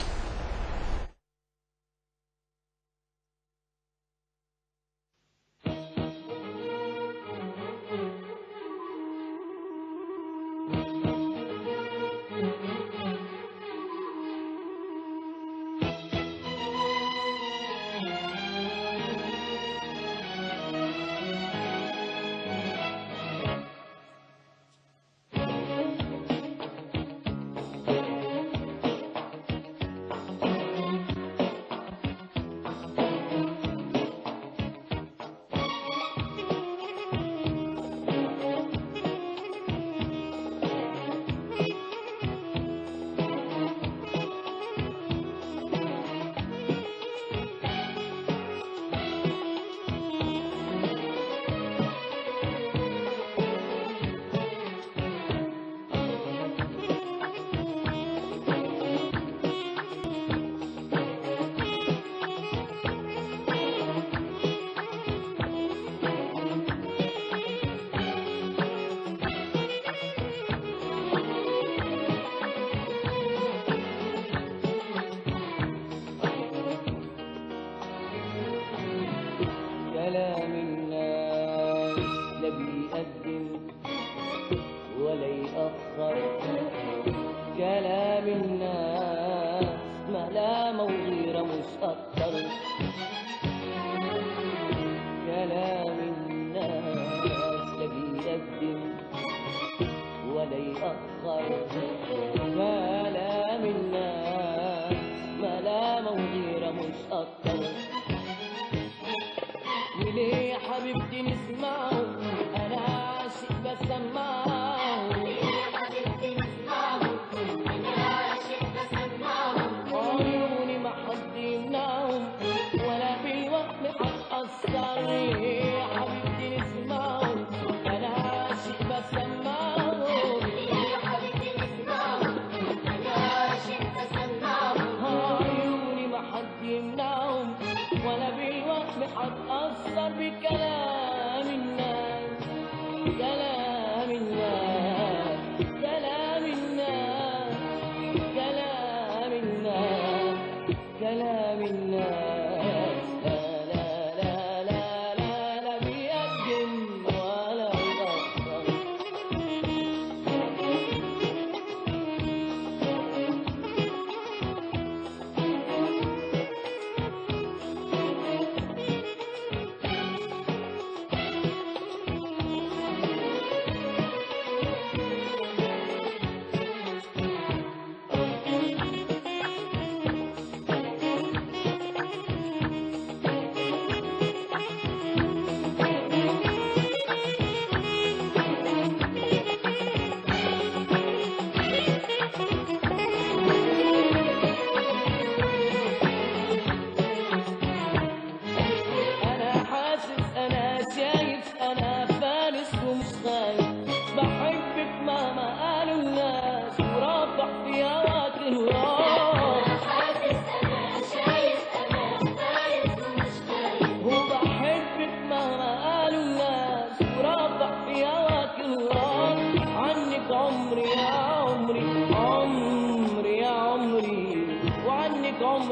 كلام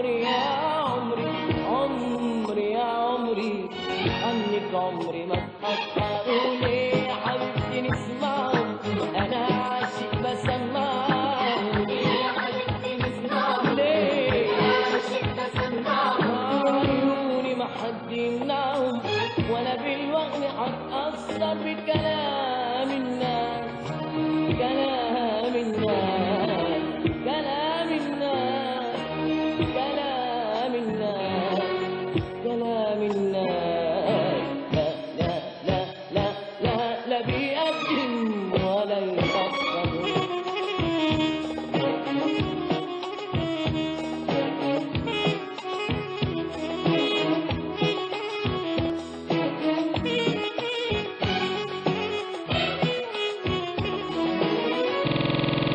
عمري يا عمري عمري يا عمري عنك عمري ما اتأخروا ليه يا حبيبتي نسمعهم أنا عاشق بسمعهم ليه يا حبيبتي نسمعهم ليه عاشق بسمعهم عيوني ما حد يمنعهم ولا بالوغم هتأثر بكلام الناس كلام الناس كلام الناس كلام الناس كلام الناس لا لا لا لا لا لا بيقدم